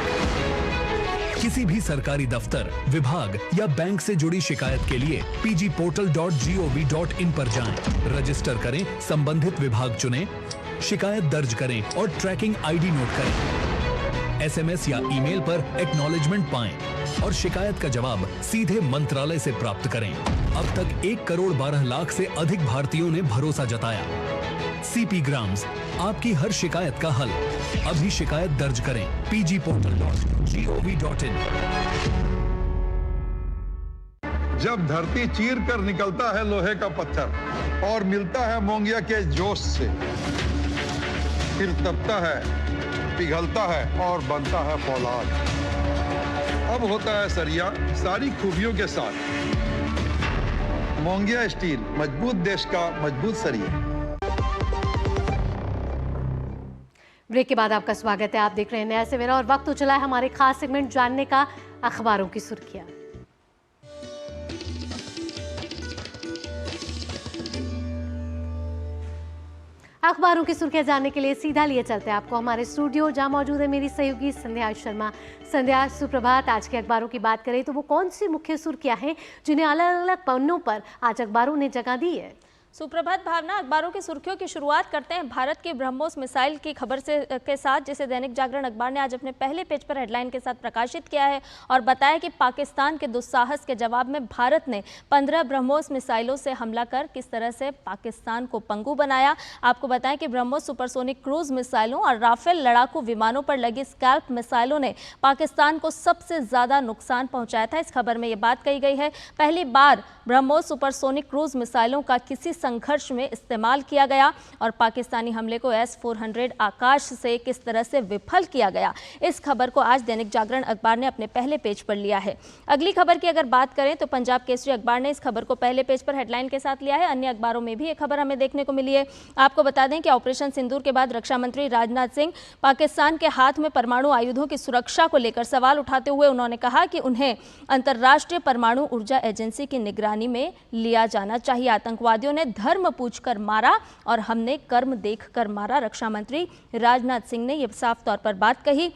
S4: किसी भी सरकारी दफ्तर, विभाग या बैंक से जुड़ी शिकायत के लिए pgportal.gov.in पर जाएं, रजिस्टर करें, संबंधित विभाग चुनें, शिकायत दर्ज करें और ट्रैकिंग आईडी नोट करें। एसएमएस या ईमेल पर एक्नॉलेजमेंट पाएं और शिकायत का जवाब सीधे मंत्रालय से प्राप्त करें। अब तक 1 करोड़ 12 लाख से अधिक भारतीयों ने भरोसा जताया। सीपी ग्राम्स, आपकी हर शिकायत का हल। अभी शिकायत दर्ज करें pgportal.gov.in।
S8: जब धरती चीर कर निकलता है लोहे का पत्थर और मिलता है मोंगिया के जोश से, फिर तपता है, पिघलता है और बनता है फौलाद। अब होता है सरिया सारी खूबियों के साथ। मोंगिया स्टील, मजबूत देश का मजबूत सरिया।
S1: ब्रेक के बाद आपका स्वागत है। आप देख रहे हैं नया सवेरा और वक्त तो चला है हमारे खास सेगमेंट जानने का, अखबारों की सुर्खियां। अखबारों की सुर्खियां जानने के लिए सीधा लिए चलते हैं आपको हमारे स्टूडियो, जहां मौजूद है मेरी सहयोगी संध्या शर्मा। संध्या, सुप्रभात। आज के अखबारों की बात करें तो वो कौन सी मुख्य सुर्खियां हैं जिन्हें अलग अलग पन्नों पर आज अखबारों ने जगह दी है?
S19: सुप्रभात भावना, अखबारों की सुर्खियों की शुरुआत करते हैं भारत के ब्रह्मोस मिसाइल की खबर के साथ, जिसे दैनिक जागरण अखबार ने आज अपने पहले पेज पर हेडलाइन के साथ प्रकाशित किया है और बताया कि पाकिस्तान के दुस्साहस के जवाब में भारत ने 15 ब्रह्मोस मिसाइलों से हमला कर किस तरह से पाकिस्तान को पंगु बनाया। आपको बताएं कि ब्रह्मोस सुपरसोनिक क्रूज मिसाइलों और राफेल लड़ाकू विमानों पर लगी स्कैल्प मिसाइलों ने पाकिस्तान को सबसे ज्यादा नुकसान पहुंचाया था। इस खबर में ये बात कही गई है, पहली बार ब्रह्मोस सुपरसोनिक क्रूज मिसाइलों का किसी संघर्ष में इस्तेमाल किया गया और पाकिस्तानी हमले को S-400 आकाश से किस तरह से विफल किया गया। इस खबर को आज दैनिक जागरण अखबार ने अपने पहले पेज पर लिया है। अगली खबर की अगर बात करें तो पंजाब केसरी अखबार ने इस खबर को पहले पेज पर हेडलाइन के साथ लिया है। अन्य अखबारों में भी ये खबर हमें देखने को मिली है। आपको बता दें कि ऑपरेशन सिंदूर के बाद रक्षा मंत्री राजनाथ सिंह पाकिस्तान के हाथ में परमाणु आयुधों की सुरक्षा को लेकर सवाल उठाते हुए उन्होंने कहा कि उन्हें अंतर्राष्ट्रीय परमाणु ऊर्जा एजेंसी की निगरानी में लिया जाना चाहिए। आतंकवादियों ने धर्म पूछकर मारा और हमने कर्म देखकर मारा, रक्षा मंत्री राजनाथ सिंह ने यह साफ तौर पर बात कही।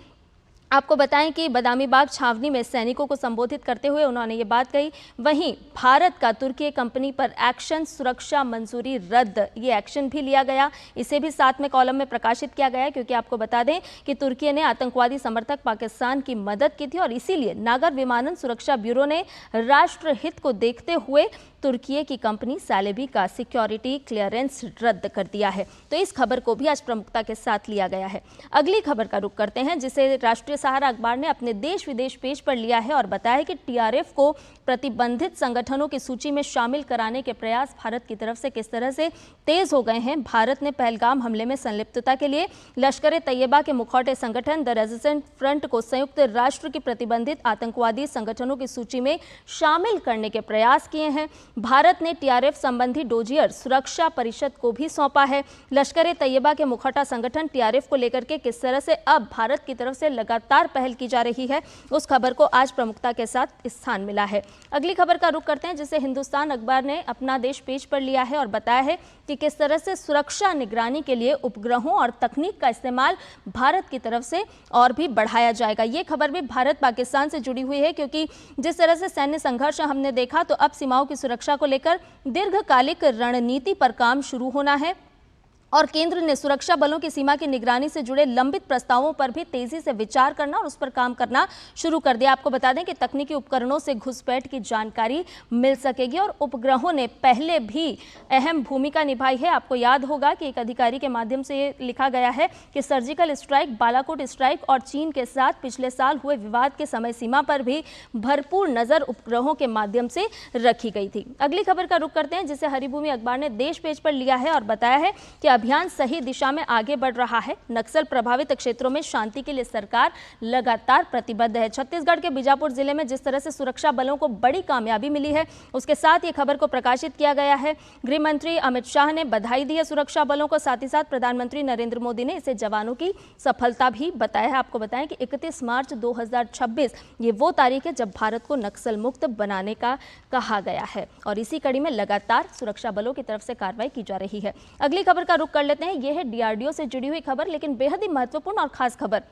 S19: आपको बताएं कि बदामी बाग छावनी में सैनिकों को संबोधित करते हुए उन्होंने ये बात कही। वहीं भारत का तुर्की कंपनी पर एक्शन, सुरक्षा मंजूरी रद्द, ये एक्शन भी लिया गया। इसे भी साथ में कॉलम में प्रकाशित किया गया है, क्योंकि आपको बता दें कि तुर्की ने आतंकवादी समर्थक पाकिस्तान की मदद की थी और इसीलिए नागर विमानन सुरक्षा ब्यूरो ने राष्ट्रहित को देखते हुए तुर्की की कंपनी सैलेबी का सिक्योरिटी क्लियरेंस रद्द कर दिया है। तो इस खबर को भी आज प्रमुखता के साथ लिया गया है। अगली खबर का रुख करते हैं, जिसे राष्ट्रीय सहारा अखबार ने अपने देश विदेश पेज पर लिया है और बताया है कि टीआरएफ को प्रतिबंधित संगठनों की सूची में शामिल कराने के प्रयास भारत की तरफ से किस तरह से तेज हो गए हैं। भारत ने पहलगाम हमले में संलिप्तता के लिए लश्कर तैयबा के मुखौटे संगठन द रेजिस्टेंस फ्रंट को संयुक्त राष्ट्र की प्रतिबंधित आतंकवादी संगठनों की सूची में शामिल करने के प्रयास किए हैं। भारत ने टीआरएफ संबंधी डोजियर सुरक्षा परिषद को भी सौंपा है। लश्कर तैयबा के मुखौटा संगठन टीआरएफ को लेकर के किस तरह से अब भारत की तरफ से लगातार पहल की जा रही है, उस खबर को आज प्रमुखता के साथ स्थान मिला है। अगली खबर का रुख करते हैं, जिसे हिंदुस्तान अखबार ने अपना देश पेज पर लिया है और बताया है कि किस तरह से सुरक्षा निगरानी के लिए उपग्रहों और तकनीक का इस्तेमाल भारत की तरफ से और भी बढ़ाया जाएगा। ये खबर भी भारत पाकिस्तान से जुड़ी हुई है, क्योंकि जिस तरह से सैन्य संघर्ष हमने देखा तो अब सीमाओं की सुरक्षा को लेकर दीर्घकालिक रणनीति पर काम शुरू होना है और केंद्र ने सुरक्षा बलों की सीमा की निगरानी से जुड़े लंबित प्रस्तावों पर भी तेजी से विचार करना और उस पर काम करना शुरू कर दिया। आपको बता दें कि तकनीकी उपकरणों से घुसपैठ की जानकारी मिल सकेगी और उपग्रहों ने पहले भी अहम भूमिका निभाई है। आपको याद होगा कि एक अधिकारी के माध्यम से ये लिखा गया है कि सर्जिकल स्ट्राइक, बालाकोट स्ट्राइक और चीन के साथ पिछले साल हुए विवाद के समय सीमा पर भी भरपूर नजर उपग्रहों के माध्यम से रखी गई थी। अगली खबर का रुख करते हैं, जिसे हरिभूमि अखबार ने देश पेज पर लिया है और बताया है कि अभियान सही दिशा में आगे बढ़ रहा है। नक्सल प्रभावित क्षेत्रों में शांति के लिए सरकार लगातार प्रतिबद्ध है। छत्तीसगढ़ के बीजापुर जिले में जिस तरह से सुरक्षा बलों को बड़ी कामयाबी मिली है, उसके साथ ये खबर को प्रकाशित किया गया है। गृह मंत्री अमित शाह ने बधाई दी है सुरक्षा बलों को, साथ ही साथ प्रधानमंत्री नरेंद्र मोदी ने इसे जवानों की सफलता भी बताया है। आपको बताएं कि 31 मार्च 2026 ये वो तारीख है जब भारत को नक्सल मुक्त बनाने का कहा गया है और इसी कड़ी में लगातार सुरक्षा बलों की तरफ से कार्रवाई की जा रही है। अगली खबर का रुख कर लेते हैं। यह है डीआरडीओ से जुड़ी हुई खबर, लेकिन बेहद ही महत्वपूर्ण और खास खबर।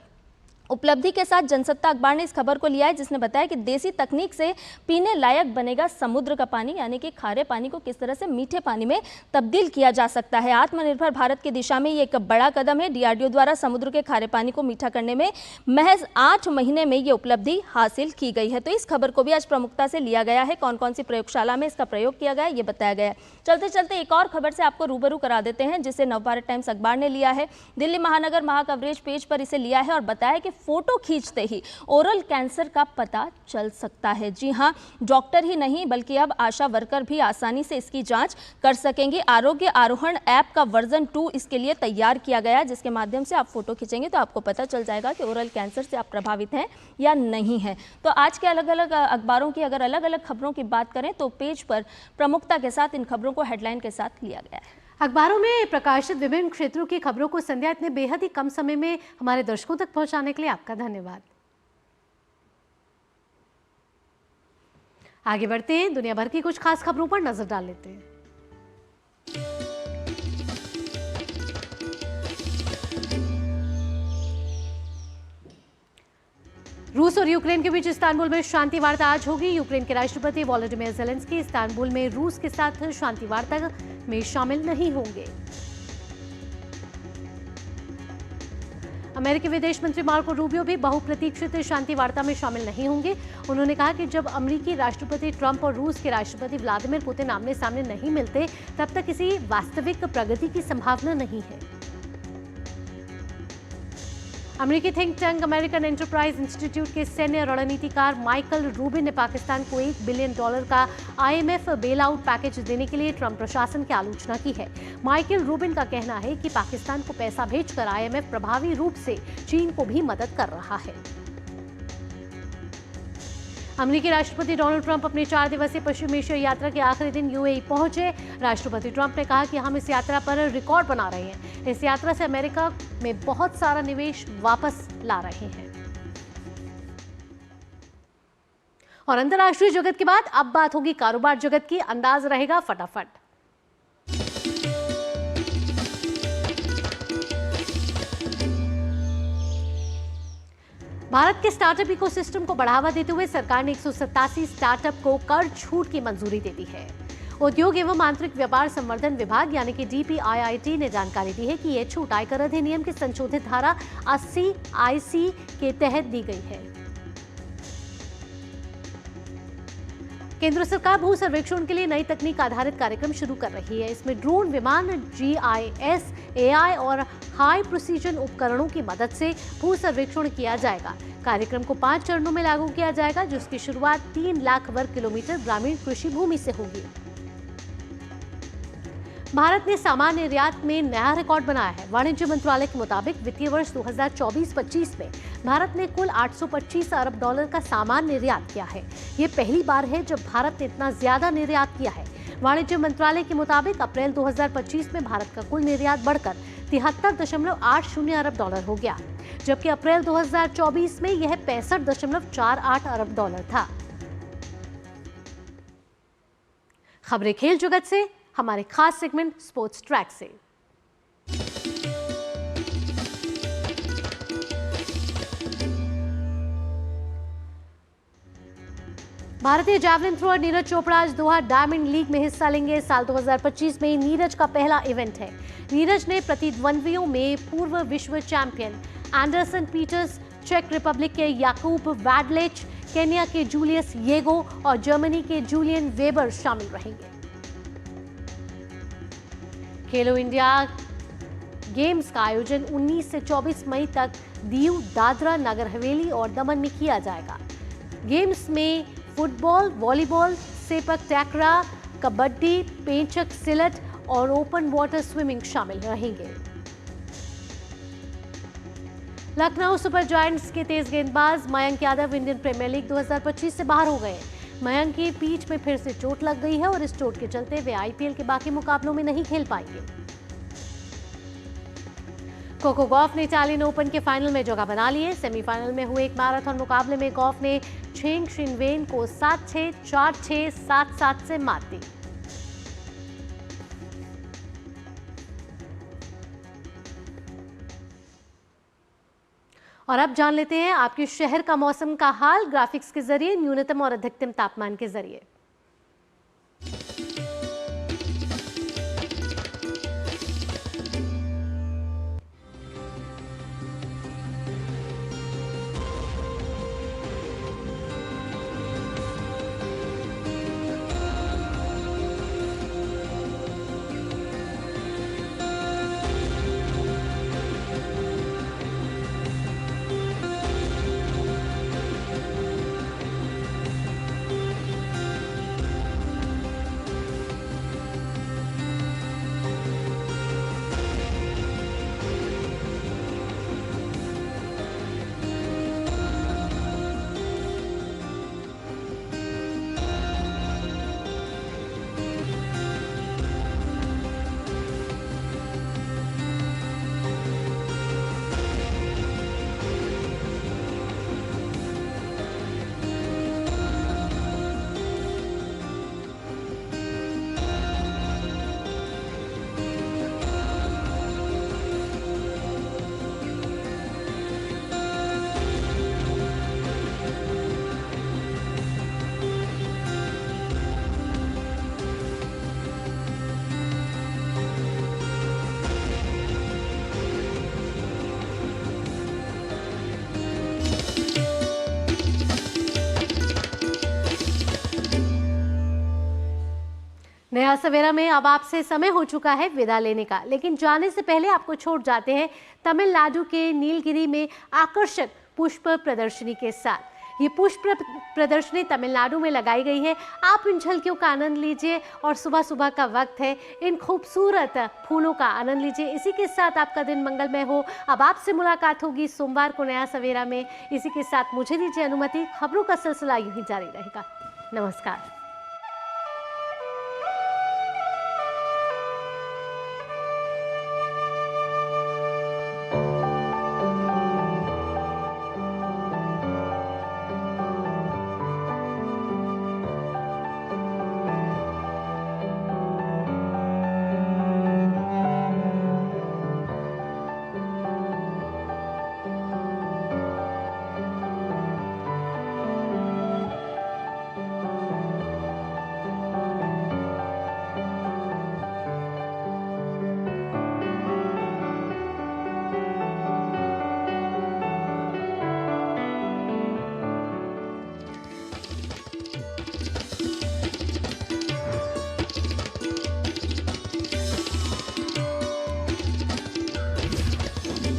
S19: उपलब्धि के साथ जनसत्ता अखबार ने इस खबर को लिया है, जिसने बताया कि देसी तकनीक से पीने लायक बनेगा समुद्र का पानी, यानी कि खारे पानी को किस तरह से मीठे पानी में तब्दील किया जा सकता है। आत्मनिर्भर भारत की दिशा में ये एक बड़ा कदम है। डीआरडीओ द्वारा समुद्र के खारे पानी को मीठा करने में महज 8 महीने में ये उपलब्धि हासिल की गई है। तो इस खबर को भी आज प्रमुखता से लिया गया है। कौन कौन सी प्रयोगशाला में इसका प्रयोग किया गया है, ये बताया गया है। चलते चलते एक और खबर से आपको रूबरू करा देते हैं, जिसे नवभारत टाइम्स अखबार ने लिया है। दिल्ली महानगर महाकवरेज पेज पर इसे लिया है और बताया कि फोटो खींचते ही ओरल कैंसर का पता चल सकता है। जी हां, डॉक्टर ही नहीं बल्कि अब आशा वर्कर भी आसानी से इसकी जांच कर सकेंगे। आरोग्य आरोहण ऐप का वर्जन 2 इसके लिए तैयार किया गया है, जिसके माध्यम से आप फोटो खींचेंगे तो आपको पता चल जाएगा कि ओरल कैंसर से आप प्रभावित हैं या नहीं है। तो आज के अलग अलग अखबारों की अगर अलग अलग खबरों की बात करें तो पेज पर प्रमुखता के साथ इन खबरों को हेडलाइन के साथ लिया गया है।
S1: अखबारों में प्रकाशित विभिन्न क्षेत्रों की खबरों को संध्या इतने बेहद ही कम समय में हमारे दर्शकों तक पहुंचाने के लिए आपका धन्यवाद। आगे बढ़ते हैं, दुनिया भर की कुछ खास खबरों पर नजर डाल लेते हैं। रूस और यूक्रेन के बीच इस्तांबुल में शांति वार्ता आज होगी। यूक्रेन के राष्ट्रपति वोलोडिमिर ज़ेलेंस्की इस्तांबुल में रूस के साथ शांति वार्ता में शामिल नहीं होंगे। अमेरिकी विदेश मंत्री मार्को रूबियो भी बहुप्रतीक्षित शांति वार्ता में शामिल नहीं होंगे। उन्होंने कहा कि जब अमेरिकी राष्ट्रपति ट्रंप और रूस के राष्ट्रपति व्लादिमीर पुतिन आमने सामने नहीं मिलते, तब तक किसी वास्तविक प्रगति की संभावना नहीं है। अमेरिकी think tank American enterprise institute के सैन्य रणनीतिकार माइकल रूबिन ने पाकिस्तान को $1 बिलियन का IMF बेल आउट पैकेज देने के लिए ट्रंप प्रशासन की आलोचना की है। माइकल रूबिन का कहना है कि पाकिस्तान को पैसा भेजकर IMF प्रभावी रूप से चीन को भी मदद कर रहा है। अमेरिकी राष्ट्रपति डोनाल्ड ट्रंप अपनी 4 दिवसीय पश्चिम एशिया यात्रा के आखिरी दिन UAE पहुंचे। राष्ट्रपति ट्रंप ने कहा कि हम इस यात्रा पर रिकॉर्ड बना रहे हैं। इस यात्रा से अमेरिका में बहुत सारा निवेश वापस ला रहे हैं। और अंतर्राष्ट्रीय जगत के बाद अब बात होगी कारोबार जगत की। अंदाज रहेगा फटाफट। भारत के स्टार्टअप इकोसिस्टम को बढ़ावा देते हुए सरकार ने 187 स्टार्टअप को कर छूट की मंजूरी दे दी है। उद्योग एवं आंतरिक व्यापार संवर्धन विभाग यानी कि DPIIT ने जानकारी दी है कि यह छूट आयकर अधिनियम की संशोधित धारा 80 IC के तहत दी गई है। केंद्र सरकार भू सर्वेक्षण के लिए नई तकनीक आधारित कार्यक्रम शुरू कर रही है। इसमें ड्रोन, विमान, GIS, AI और हाई प्रिसीजन उपकरणों की मदद से भू सर्वेक्षण किया जाएगा। कार्यक्रम को 5 चरणों में लागू किया जाएगा, जिसकी शुरुआत 3 लाख वर्ग किलोमीटर ग्रामीण कृषि भूमि से होगी। भारत ने सामान निर्यात में नया रिकॉर्ड बनाया है। वाणिज्य मंत्रालय के मुताबिक वित्तीय वर्ष 2024-25 में भारत ने कुल $825 अरब का सामान निर्यात किया है। ये पहली बार है जब भारत ने इतना ज्यादा निर्यात किया है। वाणिज्य मंत्रालय के मुताबिक अप्रैल 2025 में भारत का कुल निर्यात बढ़कर $73.80 अरब हो गया, जबकि अप्रैल 2024 में यह $65.48 अरब था। खबरें खेल जगत से, हमारे खास सेगमेंट स्पोर्ट्स ट्रैक से। भारतीय जैवलिन थ्रोअर नीरज चोपड़ा आज दोहा डायमंड लीग में हिस्सा लेंगे। साल 2025 में नीरज का पहला इवेंट है। नीरज ने प्रतिद्वंद्वियों में पूर्व विश्व चैंपियन एंडरसन पीटर्स, चेक रिपब्लिक के याकूब वैडलेच, केन्या के जूलियस येगो और जर्मनी के जूलियन वेबर शामिल रहेंगे। खेलो इंडिया गेम्स का आयोजन 19 से 24 मई तक दीव, दादरा, नगर हवेली और दमन में किया जाएगा। गेम्स में फुटबॉल, वॉलीबॉल, सेपक टैकरा, कबड्डी, पेंचक सिलट और ओपन वाटर स्विमिंग शामिल रहेंगे। लखनऊ सुपर जायंट्स के तेज गेंदबाज Mayank Yadav Indian Premier League 2025 से बाहर हो गए। मयंक की पीठ में फिर से चोट लग गई है और इस चोट के चलते वे आईपीएल के बाकी मुकाबलों में नहीं खेल पाएंगे। कोको गॉफ ने इटालियन ओपन के फाइनल में जगह बना ली है। सेमीफाइनल में हुए एक मैराथन मुकाबले में गॉफ ने चेंग शिनवेन को 7-6, 4-6, 7-7 से मात दी। और अब जान लेते हैं आपके शहर का मौसम का हाल ग्राफिक्स के जरिए, न्यूनतम और अधिकतम तापमान के जरिए। नया सवेरा में अब आपसे समय हो चुका है विदा लेने का, लेकिन जाने से पहले आपको छोड़ जाते हैं तमिलनाडु के नीलगिरी में आकर्षक पुष्प प्रदर्शनी के साथ। ये पुष्प प्रदर्शनी तमिलनाडु में लगाई गई है। आप इन झलकियों का आनंद लीजिए और सुबह सुबह का वक्त है, इन खूबसूरत फूलों का आनंद लीजिए। इसी के साथ आपका दिन मंगलमय हो। अब आपसे मुलाकात होगी सोमवार को नया सवेरा में। इसी के साथ मुझे दीजिए अनुमति। खबरों का सिलसिला यूं ही जारी रहेगा। नमस्कार।